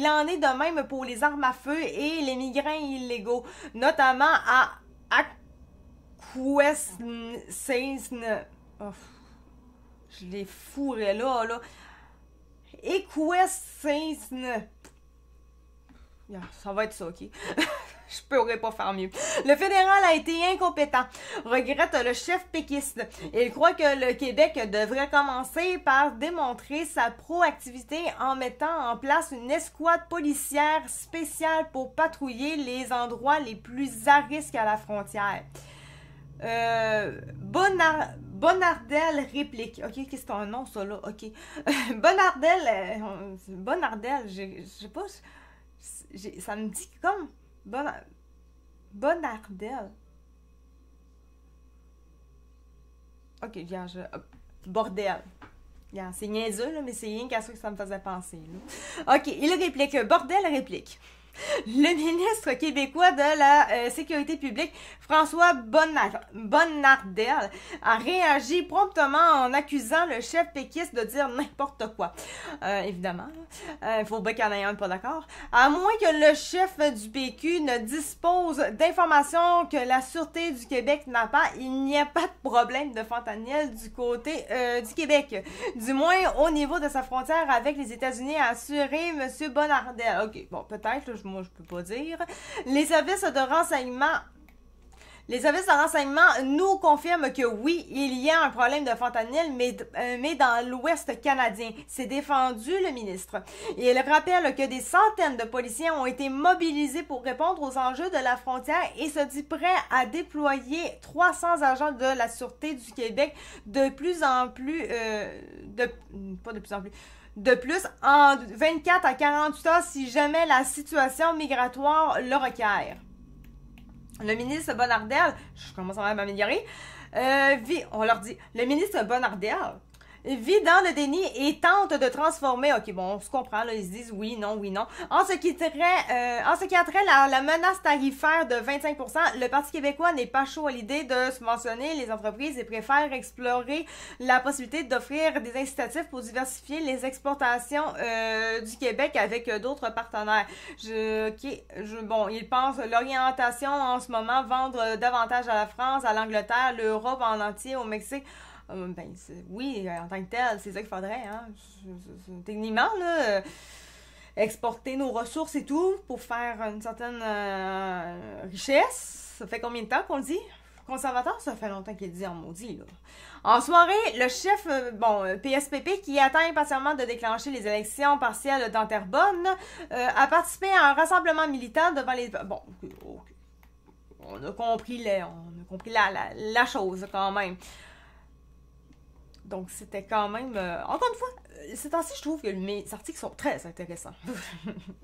en est de même pour les armes à feu et les migrants illégaux, notamment à Akwesasne. Oh, je l'ai fourré là. Akwesasne. Ça va être ça, ok? Je pourrais pas faire mieux. Le fédéral a été incompétent, regrette le chef péquiste. Il croit que le Québec devrait commencer par démontrer sa proactivité en mettant en place une escouade policière spéciale pour patrouiller les endroits les plus à risque à la frontière. Bonardel réplique. Ok, qu'est-ce que c'est un nom, ça, là? Ok. Bonardel, je sais pas, ça me dit comme... Bonardel. Ok, viens, bordel. C'est niaiseux, là, mais c'est rien qu'à ça que ça me faisait penser. Là. Ok, il réplique. Bordel réplique. Le ministre québécois de la Sécurité publique, François Bonnardel, a réagi promptement en accusant le chef péquiste de dire n'importe quoi. Évidemment, il faut bien qu'il y en ait un pas d'accord. À moins que le chef du PQ ne dispose d'informations que la Sûreté du Québec n'a pas, il n'y a pas de problème de fentanyl du côté du Québec. Du moins au niveau de sa frontière avec les États-Unis, a assuré M. Bonnardel. Ok, bon, peut-être, moi je peux pas dire. Les services de renseignement nous confirment que oui, il y a un problème de fentanyl, mais dans l'Ouest canadien. C'est défendu le ministre. Et il rappelle que des centaines de policiers ont été mobilisés pour répondre aux enjeux de la frontière et se dit prêt à déployer 300 agents de la Sûreté du Québec de plus, en 24 à 48 heures si jamais la situation migratoire le requiert. Le ministre Bonnardel, je commence à m'améliorer, on leur dit, le ministre Bonnardel vit dans le déni et tente de transformer, ok bon, on se comprend, là, ils se disent oui, non, en ce qui a trait la menace tarifaire de 25%, le Parti québécois n'est pas chaud à l'idée de subventionner les entreprises et préfère explorer la possibilité d'offrir des incitatifs pour diversifier les exportations du Québec avec d'autres partenaires. Il pense l'orientation en ce moment, vendre davantage à la France, à l'Angleterre, l'Europe en entier, au Mexique. Oui, en tant que tel, c'est ça qu'il faudrait, hein. Techniquement, là, exporter nos ressources et tout pour faire une certaine richesse. Ça fait combien de temps qu'on le dit? Conservateur, ça fait longtemps qu'il le dit en maudit, là. En soirée, le chef, PSPP, qui attend impatiemment de déclencher les élections partielles dans Terrebonne, a participé à un rassemblement militant devant les... Bon, okay. On a compris la chose, quand même. Donc, c'était quand même... encore une fois, ces temps-ci, je trouve que mes articles sont très intéressants.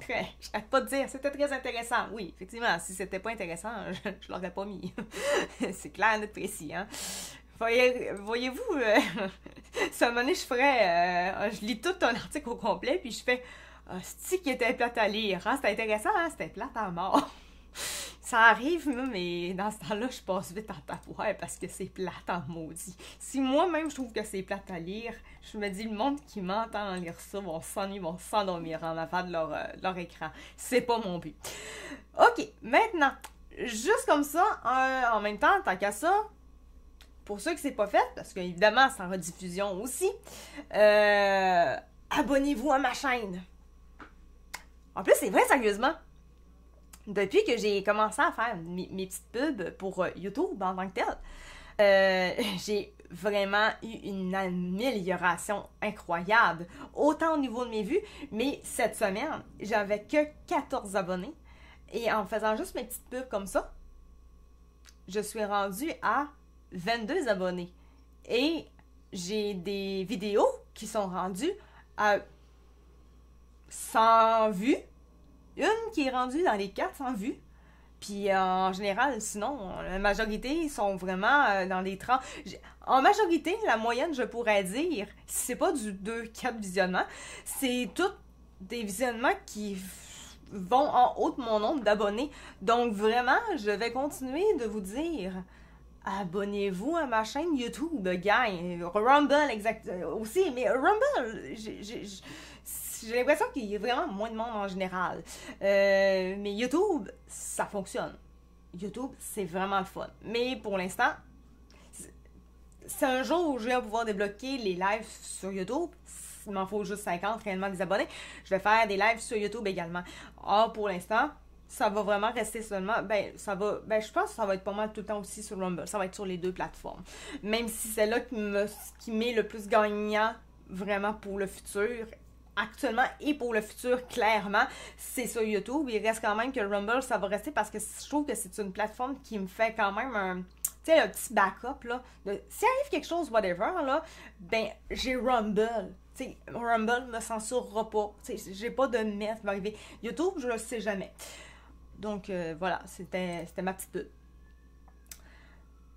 J'arrête pas de dire, c'était très intéressant. Oui, effectivement, si c'était pas intéressant, je l'aurais pas mis. C'est clair, net précis, hein. Voyez-vous, ce moment donné, je lis tout un article au complet, puis je fais... c'est-tu qui était plate à lire, hein? C'était intéressant, hein? C'était plate à mort. Ça arrive, mais dans ce temps-là, je passe vite en tapouère parce que c'est plate en maudit. Si moi-même je trouve que c'est plate à lire, je me dis, le monde qui m'entend lire ça vont s'endormir en avant de leur écran. C'est pas mon but. Ok, maintenant, juste comme ça, en même temps, tant qu'à ça, pour ceux que c'est pas fait, parce qu'évidemment, c'est en rediffusion aussi, abonnez-vous à ma chaîne. En plus, c'est vrai, sérieusement. Depuis que j'ai commencé à faire mes petites pubs pour YouTube en tant que tel, j'ai vraiment eu une amélioration incroyable, autant au niveau de mes vues, mais cette semaine, j'avais que 14 abonnés, et en faisant juste mes petites pubs comme ça, je suis rendue à 22 abonnés, et j'ai des vidéos qui sont rendues à 100 vues, une qui est rendue dans les 400 vues. Puis en général, sinon, la majorité sont vraiment dans les 30. En majorité, la moyenne, je pourrais dire, si c'est pas du 2-4 visionnements, c'est tous des visionnements qui vont en haut de mon nombre d'abonnés. Donc vraiment, je vais continuer de vous dire, abonnez-vous à ma chaîne YouTube, gang. Rumble, exact, aussi. Mais Rumble, j'ai l'impression qu'il y a vraiment moins de monde en général. Mais YouTube, ça fonctionne. YouTube, c'est vraiment le fun. Mais pour l'instant, c'est un jour où je vais pouvoir débloquer les lives sur YouTube. Il m'en faut juste 50 réellement des abonnés. Je vais faire des lives sur YouTube également. Or, pour l'instant, ça va vraiment rester seulement, je pense que ça va être pas mal tout le temps aussi sur Rumble. Ça va être sur les deux plateformes. Même si c'est là qui m'est le plus gagnant vraiment pour le futur, actuellement et pour le futur, clairement, c'est sur YouTube. Il reste quand même que Rumble, ça va rester parce que je trouve que c'est une plateforme qui me fait quand même un petit backup, là. S'il arrive quelque chose, whatever, là, ben, j'ai Rumble. T'sais, Rumble me censurera pas. T'sais, j'ai pas de mess qui va arriver. YouTube, je le sais jamais. Donc, voilà, c'était ma petite bulle.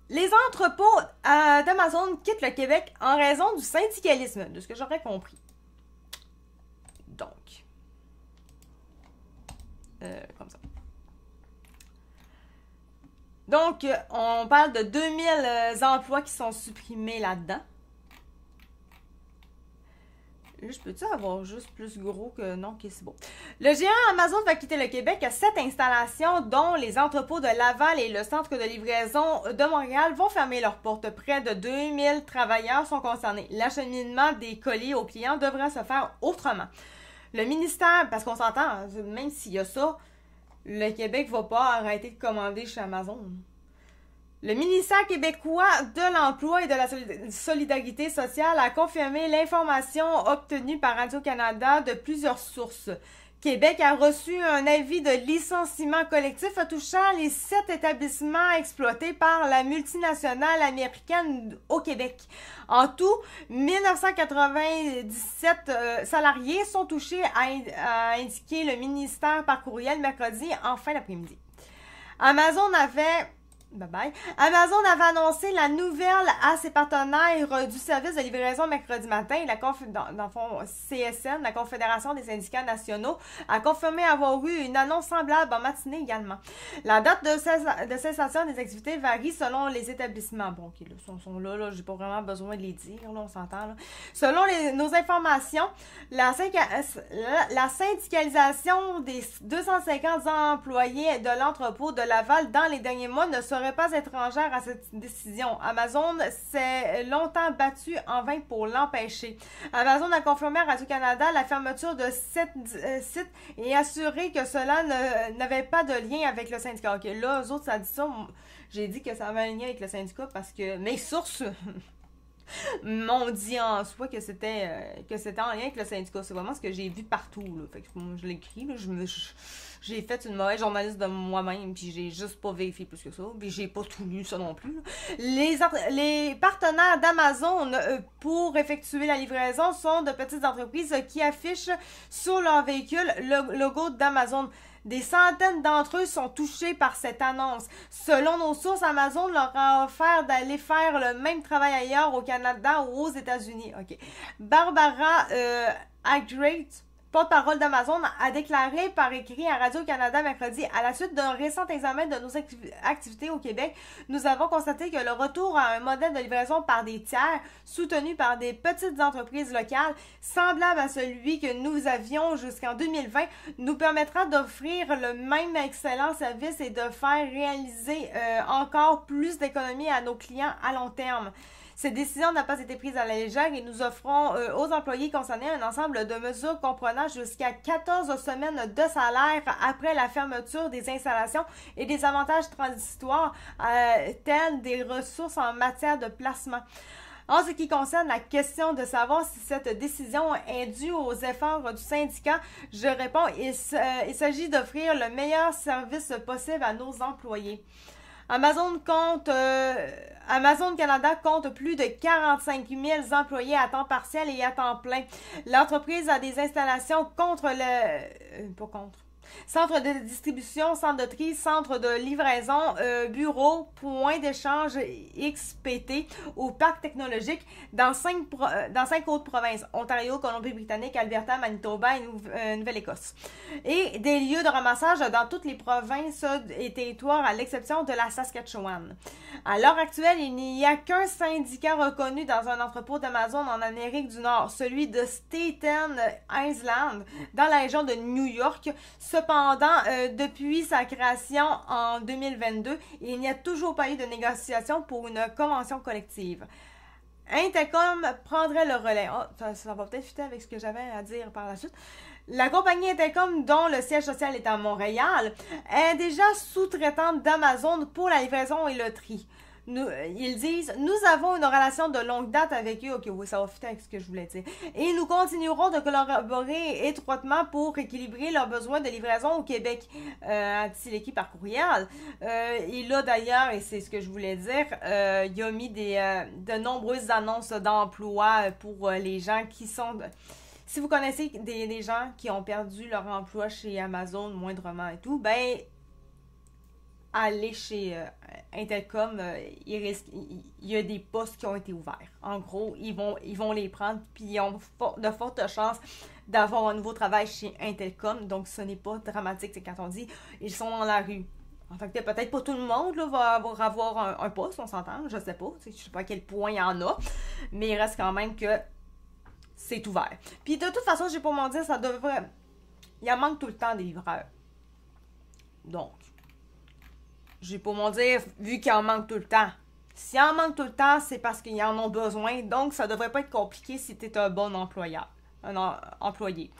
Les entrepôts d'Amazon quittent le Québec en raison du syndicalisme, de ce que j'aurais compris. Donc, comme ça. Donc, on parle de 2000 emplois qui sont supprimés là-dedans. Là, je peux-tu avoir juste plus gros que... Non, ok, c'est beau. Le géant Amazon va quitter le Québec. 7 installations, dont les entrepôts de Laval et le centre de livraison de Montréal, vont fermer leurs portes. Près de 2000 travailleurs sont concernés. L'acheminement des colis aux clients devrait se faire autrement. Le ministère, parce qu'on s'entend, même s'il y a ça, le Québec va pas arrêter de commander chez Amazon. Le ministère québécois de l'Emploi et de la Solidarité sociale a confirmé l'information obtenue par Radio-Canada de plusieurs sources. Québec a reçu un avis de licenciement collectif touchant les 7 établissements exploités par la multinationale américaine au Québec. En tout, 1997 salariés sont touchés, a indiqué le ministère par courriel mercredi en fin d'après-midi. Amazon avait annoncé la nouvelle à ses partenaires du service de livraison mercredi matin. Dans le fond, CSN, la Confédération des syndicats nationaux, a confirmé avoir eu une annonce semblable en matinée également. La date de cessation des activités varie selon les établissements. Bon, ok, là, sont là, j'ai pas vraiment besoin de les dire, là, on s'entend, là. Selon nos informations, la syndicalisation des 250 employés de l'entrepôt de Laval dans les derniers mois ne serait pas étrangère à cette décision. Amazon s'est longtemps battu en vain pour l'empêcher. Amazon a confirmé à Radio-Canada la fermeture de 7 sites et assuré que cela n'avait pas de lien avec le syndicat. Ok, là, eux autres, ça dit ça. J'ai dit que ça avait un lien avec le syndicat parce que mes sources m'ont dit en soi que c'était en lien avec le syndicat. C'est vraiment ce que j'ai vu partout, là. Fait que moi, je l'écris, là. J'ai fait une mauvaise journaliste de moi-même, puis j'ai juste pas vérifié plus que ça, puis j'ai pas tout lu ça non plus. Les partenaires d'Amazon pour effectuer la livraison sont de petites entreprises qui affichent sur leur véhicule le logo d'Amazon. Des centaines d'entre eux sont touchés par cette annonce. Selon nos sources, Amazon leur a offert d'aller faire le même travail ailleurs au Canada ou aux États-Unis. Ok. Barbara Agrate, porte-parole d'Amazon, a déclaré par écrit à Radio-Canada mercredi: à la suite d'un récent examen de nos activités au Québec, nous avons constaté que le retour à un modèle de livraison par des tiers, soutenu par des petites entreprises locales, semblable à celui que nous avions jusqu'en 2020, nous permettra d'offrir le même excellent service et de faire réaliser encore plus d'économies à nos clients à long terme. Cette décision n'a pas été prise à la légère et nous offrons aux employés concernés un ensemble de mesures comprenant jusqu'à 14 semaines de salaire après la fermeture des installations et des avantages transitoires tels des ressources en matière de placement. En ce qui concerne la question de savoir si cette décision est due aux efforts du syndicat, je réponds, il s'agit d'offrir le meilleur service possible à nos employés. Amazon Canada compte plus de 45 000 employés à temps partiel et à temps plein. L'entreprise a des installations centre de distribution, centre de tri, centre de livraison, bureau, point d'échange XPT ou parc technologique dans 5 autres provinces: Ontario, Colombie-Britannique, Alberta, Manitoba et Nouvelle-Écosse. Et des lieux de ramassage dans toutes les provinces et territoires à l'exception de la Saskatchewan. À l'heure actuelle, il n'y a qu'un syndicat reconnu dans un entrepôt d'Amazon en Amérique du Nord, celui de Staten Island, dans la région de New York. Cependant, depuis sa création en 2022, il n'y a toujours pas eu de négociation pour une convention collective. Intercom prendrait le relais. Oh, ça va peut-être fitter avec ce que j'avais à dire par la suite. La compagnie Intercom, dont le siège social est à Montréal, est déjà sous-traitante d'Amazon pour la livraison et le tri. Ils disent, nous avons une relation de longue date avec eux. Ok, oui, ça va fitter avec ce que je voulais dire. Et nous continuerons de collaborer étroitement pour équilibrer leurs besoins de livraison au Québec, a-t-il écrit par courriel. Et là, d'ailleurs, et c'est ce que je voulais dire, il a mis de nombreuses annonces d'emploi pour les gens qui sont... Si vous connaissez des gens qui ont perdu leur emploi chez Amazon moindrement et tout, ben... aller chez Intercom, il y a des postes qui ont été ouverts. En gros, ils vont les prendre, puis ils ont de fortes chances d'avoir un nouveau travail chez Intercom. Donc, ce n'est pas dramatique, c'est quand on dit ils sont dans la rue. En fait, peut-être pas tout le monde là, va avoir un poste, on s'entend, je sais pas. Je sais pas à quel point il y en a, mais il reste quand même que c'est ouvert. Puis de toute façon, j'ai pas m'en dire, ça devrait... Il en manque tout le temps des livreurs. Donc, j'ai pas m'en dire, vu qu'il en manque tout le temps. S'il en manque tout le temps, c'est parce qu'ils en ont besoin. Donc, ça devrait pas être compliqué si tu es un bon employeur, employé.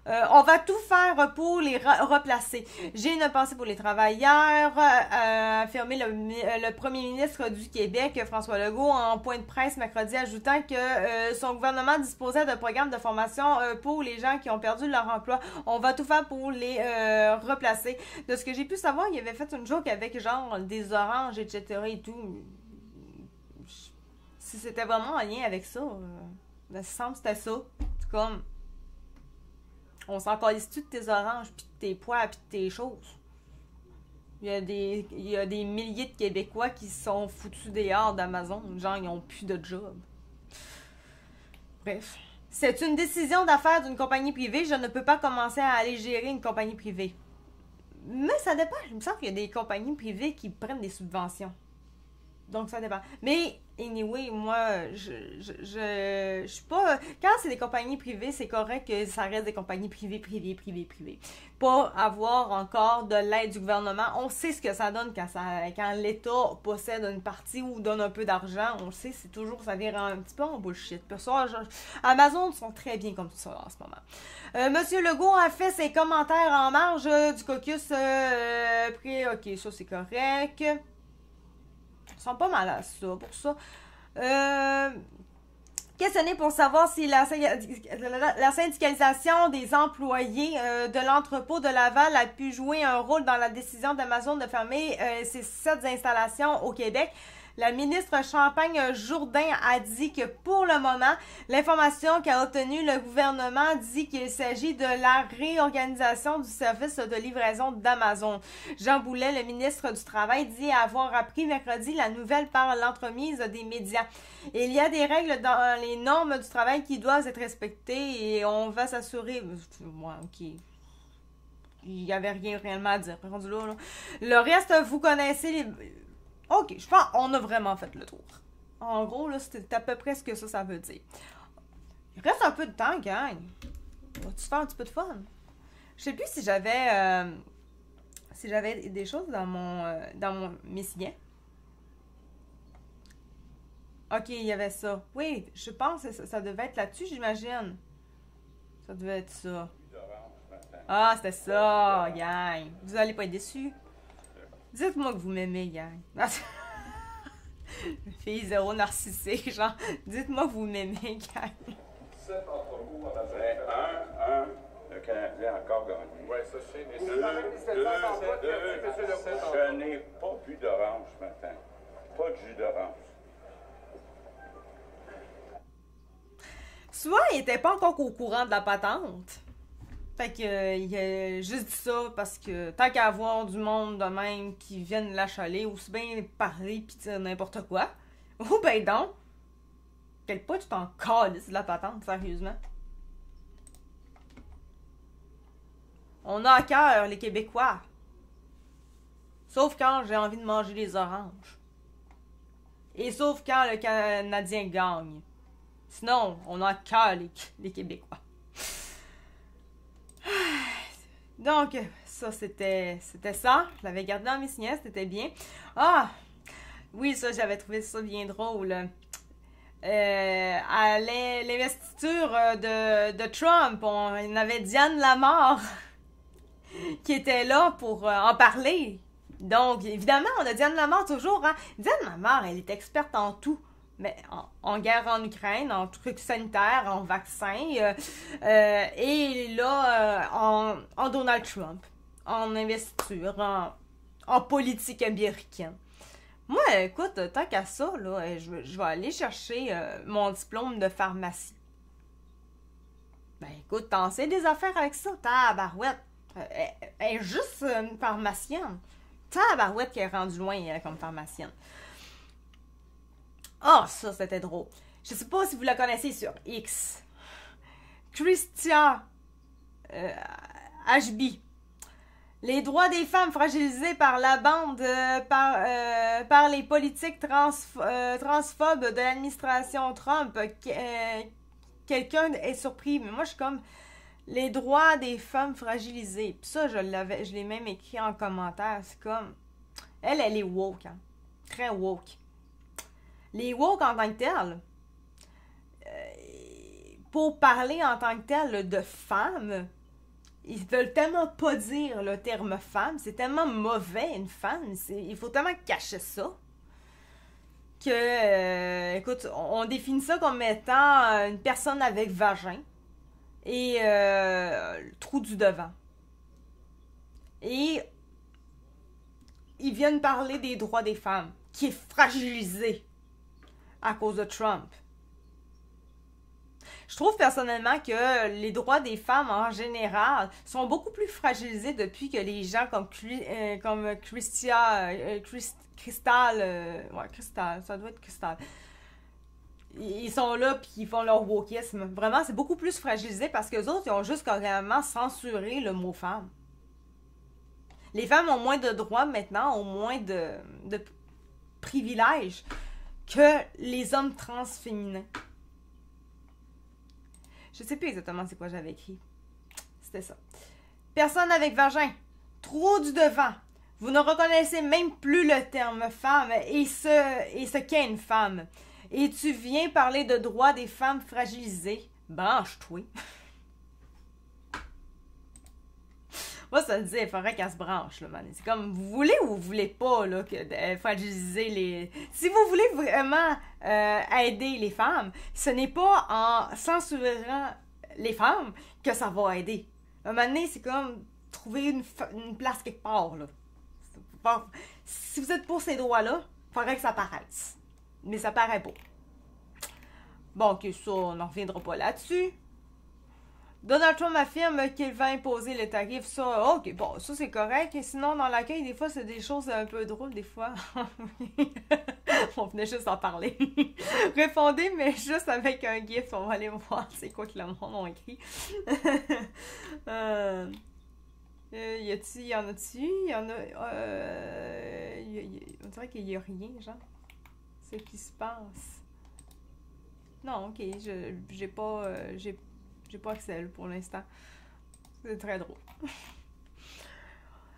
On va tout faire pour les replacer. J'ai une pensée pour les travailleurs, a affirmé le premier ministre du Québec, François Legault, en point de presse mercredi, ajoutant que son gouvernement disposait de programmes de formation pour les gens qui ont perdu leur emploi. On va tout faire pour les replacer. De ce que j'ai pu savoir, il avait fait une joke avec genre des oranges, etc. et tout. Si c'était vraiment en lien avec ça, il me semble que c'était ça. C'est comme... On s'en calisse-tu de tes oranges, puis de tes pois, puis de tes choses? Il y a des milliers de Québécois qui sont foutus dehors d'Amazon. Genre, ils n'ont plus de job. Bref. C'est une décision d'affaires d'une compagnie privée. Je ne peux pas commencer à aller gérer une compagnie privée. Mais ça dépend. Il me semble qu'il y a des compagnies privées qui prennent des subventions. Donc, ça dépend. Mais, anyway, moi, je suis pas... Quand c'est des compagnies privées, c'est correct que ça reste des compagnies privées. Pas avoir encore de l'aide du gouvernement. On sait ce que ça donne quand l'État possède une partie ou donne un peu d'argent. On le sait, c'est toujours... Ça vient un petit peu en bullshit. Pour ça, Amazon sont très bien comme ça en ce moment. Monsieur Legault a fait ses commentaires en marge du caucus ok, ça c'est correct. Ils sont pas mal à ça, pour ça. Questionné pour savoir si la syndicalisation des employés de l'entrepôt de Laval a pu jouer un rôle dans la décision d'Amazon de fermer ses 7 installations au Québec. La ministre Champagne-Jourdain a dit que pour le moment, l'information qu'a obtenue le gouvernement dit qu'il s'agit de la réorganisation du service de livraison d'Amazon. Jean Boulet, le ministre du Travail, dit avoir appris mercredi la nouvelle par l'entremise des médias. Il y a des règles dans les normes du travail qui doivent être respectées et on va s'assurer... Ouais, ok. Il n'y avait rien réellement à dire. Par contre, là, le reste, vous connaissez les... Ok, je pense qu'on a vraiment fait le tour. En gros, là, c'était à peu près ce que ça veut dire. Il reste un peu de temps, gang. Va-tu faire un petit peu de fun? Je sais plus si j'avais des choses dans mon Michigan. Ok, il y avait ça. Oui, je pense que ça devait être là-dessus, j'imagine. Ça devait être ça. Ah, c'était ça, gang. Vous allez pas être déçus. Dites-moi que vous m'aimez, gang. Fille zéro narcissique, genre. Dites-moi que vous m'aimez, gang. 7 entre vous à la fin. Le Canadien a encore gagné. Oui, ça, c'est les Je n'ai pas bu d'orange ce matin. Pas de jus d'orange. Souvent, il était pas encore au courant de la patente. Fait que, il a juste dit ça parce que tant qu'à avoir du monde de même qui viennent l'achaler, aussi bien parler pis dire n'importe quoi. Ou ben donc, quel point tu t'en calisses de la patente, sérieusement. On a à cœur, les Québécois. Sauf quand j'ai envie de manger des oranges. Et sauf quand le Canadien gagne. Sinon, on a à cœur les Québécois. Donc, ça, c'était ça. Je l'avais gardé dans mes signets, c'était bien. Ah! Oui, ça, j'avais trouvé ça bien drôle. à l'investiture de Trump, on avait Diane Lamar qui était là pour en parler. Donc, évidemment, on a Diane Lamar toujours. Hein? Diane Lamar, elle est experte en tout. Mais en guerre en Ukraine, en trucs sanitaires, en vaccins, et là, en Donald Trump, en investiture, en politique américaine. Moi, écoute, tant qu'à ça, là, je vais aller chercher mon diplôme de pharmacie. Ben écoute, t'en sais des affaires avec ça, tabarouette. Elle est juste une pharmacienne. Tabarouette qui est rendue loin comme pharmacienne. Ah, ça, c'était drôle. Je sais pas si vous la connaissez sur X. Christia HB. Les droits des femmes fragilisés par la bande, par les politiques transphobes de l'administration Trump. Quelqu'un est surpris, mais moi, je suis comme... Les droits des femmes fragilisées. Puis ça, je l'ai même écrit en commentaire. C'est comme... Elle est woke, hein. Très woke. Les woke en tant que tels, pour parler en tant que tel de femmes, ils veulent tellement pas dire le terme femme, c'est tellement mauvais une femme, il faut tellement cacher ça, que, écoute, on définit ça comme étant une personne avec vagin et trou du devant. Et ils viennent parler des droits des femmes, qui est fragilisé à cause de Trump. Je trouve personnellement que les droits des femmes en général sont beaucoup plus fragilisés depuis que les gens comme Crystal, ça doit être Crystal. Ils sont là puis ils font leur wokisme. Vraiment, c'est beaucoup plus fragilisé parce que les autres, ils ont juste carrément censuré le mot femme. Les femmes ont moins de droits maintenant, ont moins de privilèges que les hommes trans féminins. Je sais plus exactement c'est quoi j'avais écrit. C'était ça. Personne avec vagin. Trou du devant. Vous ne reconnaissez même plus le terme femme et ce qu'est une femme. Et tu viens parler de droits des femmes fragilisées. Branche-toi. Moi, ça me dit, il faudrait qu'elle se branche, là, man. C'est comme, vous voulez ou vous voulez pas, là, fragiliser les... Si vous voulez vraiment aider les femmes, ce n'est pas en censurant les femmes que ça va aider. À un moment donné, c'est comme trouver une place quelque part, là. Si vous êtes pour ces droits-là, il faudrait que ça paraisse. Mais ça paraît pas. Bon, ok, ça, on n'en reviendra pas là-dessus. Donald Trump affirme qu'il va imposer le tarif. Ça, ok, bon, ça c'est correct. Et sinon, dans l'accueil, des fois, c'est des choses un peu drôles, des fois. On venait juste en parler. Répondez, mais juste avec un gif. On va aller voir c'est quoi que le monde a écrit. Y en a-tu? Il y en a... on dirait qu'il n'y a rien, genre. Ce qui se passe. Non, ok, j'ai pas accès pour l'instant. C'est très drôle.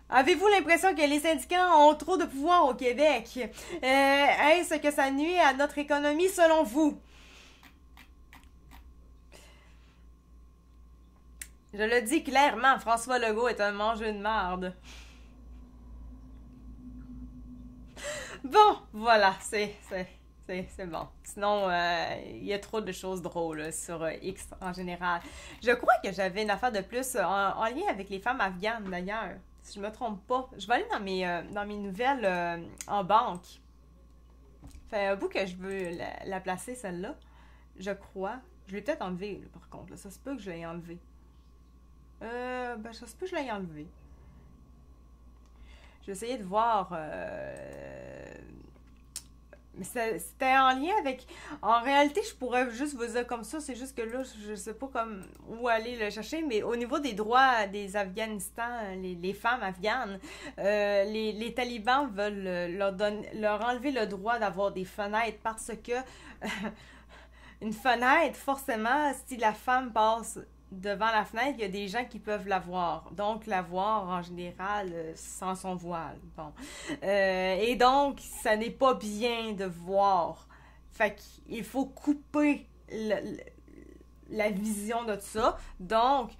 Avez-vous l'impression que les syndicats ont trop de pouvoir au Québec? Est-ce que ça nuit à notre économie selon vous? Je le dis clairement, François Legault est un mangeur de marde. Bon, voilà, c'est bon. Sinon, il y a trop de choses drôles sur X en général. Je crois que j'avais une affaire de plus en lien avec les femmes afghanes, d'ailleurs. Si je me trompe pas. Je vais aller dans mes nouvelles en banque. Ça fait un bout que je veux la placer, celle-là. Je crois. Je l'ai peut-être enlevée, là, par contre. Là. Ça se peut que je l'ai enlevée. Ça se peut que je l'ai enlevée. Je vais essayer de voir... Mais c'était en lien avec... En réalité, je pourrais juste vous dire comme ça. C'est juste que là, je sais pas où aller le chercher. Mais au niveau des droits des Afghanistan, les femmes afghanes, les talibans veulent leur enlever le droit d'avoir des fenêtres parce que une fenêtre, forcément, si la femme passe devant la fenêtre, il y a des gens qui peuvent la voir. Donc, la voir en général sans son voile. Bon. Et donc, ça n'est pas bien de voir Fait qu'il faut couper la vision de ça. Donc,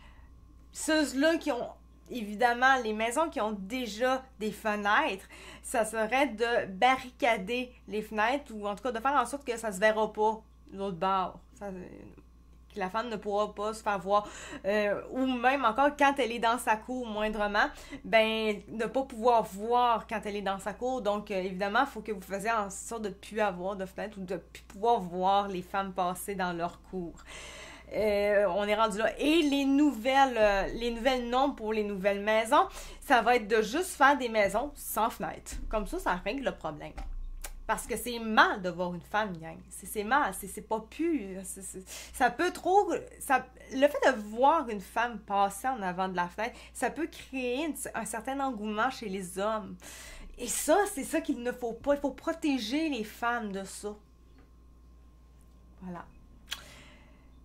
ceux-là qui ont, évidemment, les maisons qui ont déjà des fenêtres, ça serait de barricader les fenêtres ou en tout cas de faire en sorte que ça se verra pas de l'autre bord. Que la femme ne pourra pas se faire voir. Ou même encore quand elle est dans sa cour moindrement, ben ne pas pouvoir voir quand elle est dans sa cour. Donc évidemment, il faut que vous fassiez en sorte de ne plus avoir de fenêtre ou de ne plus pouvoir voir les femmes passer dans leur cour. On est rendu là. Et les nouvelles normes pour les nouvelles maisons, ça va être de juste faire des maisons sans fenêtre. Comme ça règle le problème. Parce que c'est mal de voir une femme, gang. C'est mal, c'est pas pu. Ça peut trop... le fait de voir une femme passer en avant de la fenêtre, ça peut créer un certain engouement chez les hommes. Et ça, c'est ça qu'il ne faut pas. Il faut protéger les femmes de ça. Voilà.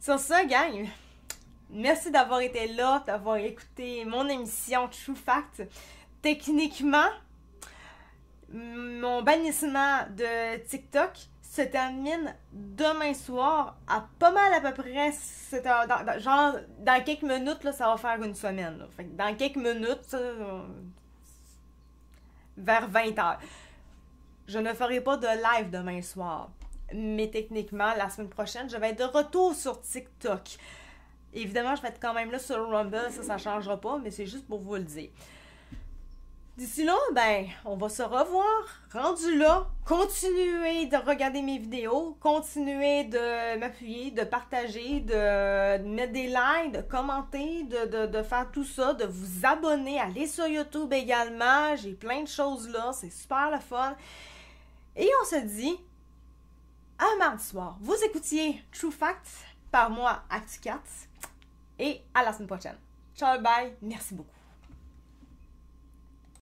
Sur ça, gang, merci d'avoir été là, d'avoir écouté mon émission True Fact. Techniquement, mon bannissement de TikTok se termine demain soir à pas mal à peu près, genre dans quelques minutes, là, ça va faire une semaine. Là. Fait que dans quelques minutes, vers 20h. Je ne ferai pas de live demain soir. Mais techniquement, la semaine prochaine, je vais être de retour sur TikTok. Évidemment, je vais être quand même là sur Rumble, ça changera pas, mais c'est juste pour vous le dire. D'ici là, ben, on va se revoir. Rendu là, continuez de regarder mes vidéos, continuez de m'appuyer, de partager, de mettre des likes, de commenter, de faire tout ça, de vous abonner, aller sur YouTube également. J'ai plein de choses là, c'est super le fun. Et on se dit à mardi soir. Vous écoutiez True Facts par moi, ActuCats. Et à la semaine prochaine. Ciao, bye. Merci beaucoup.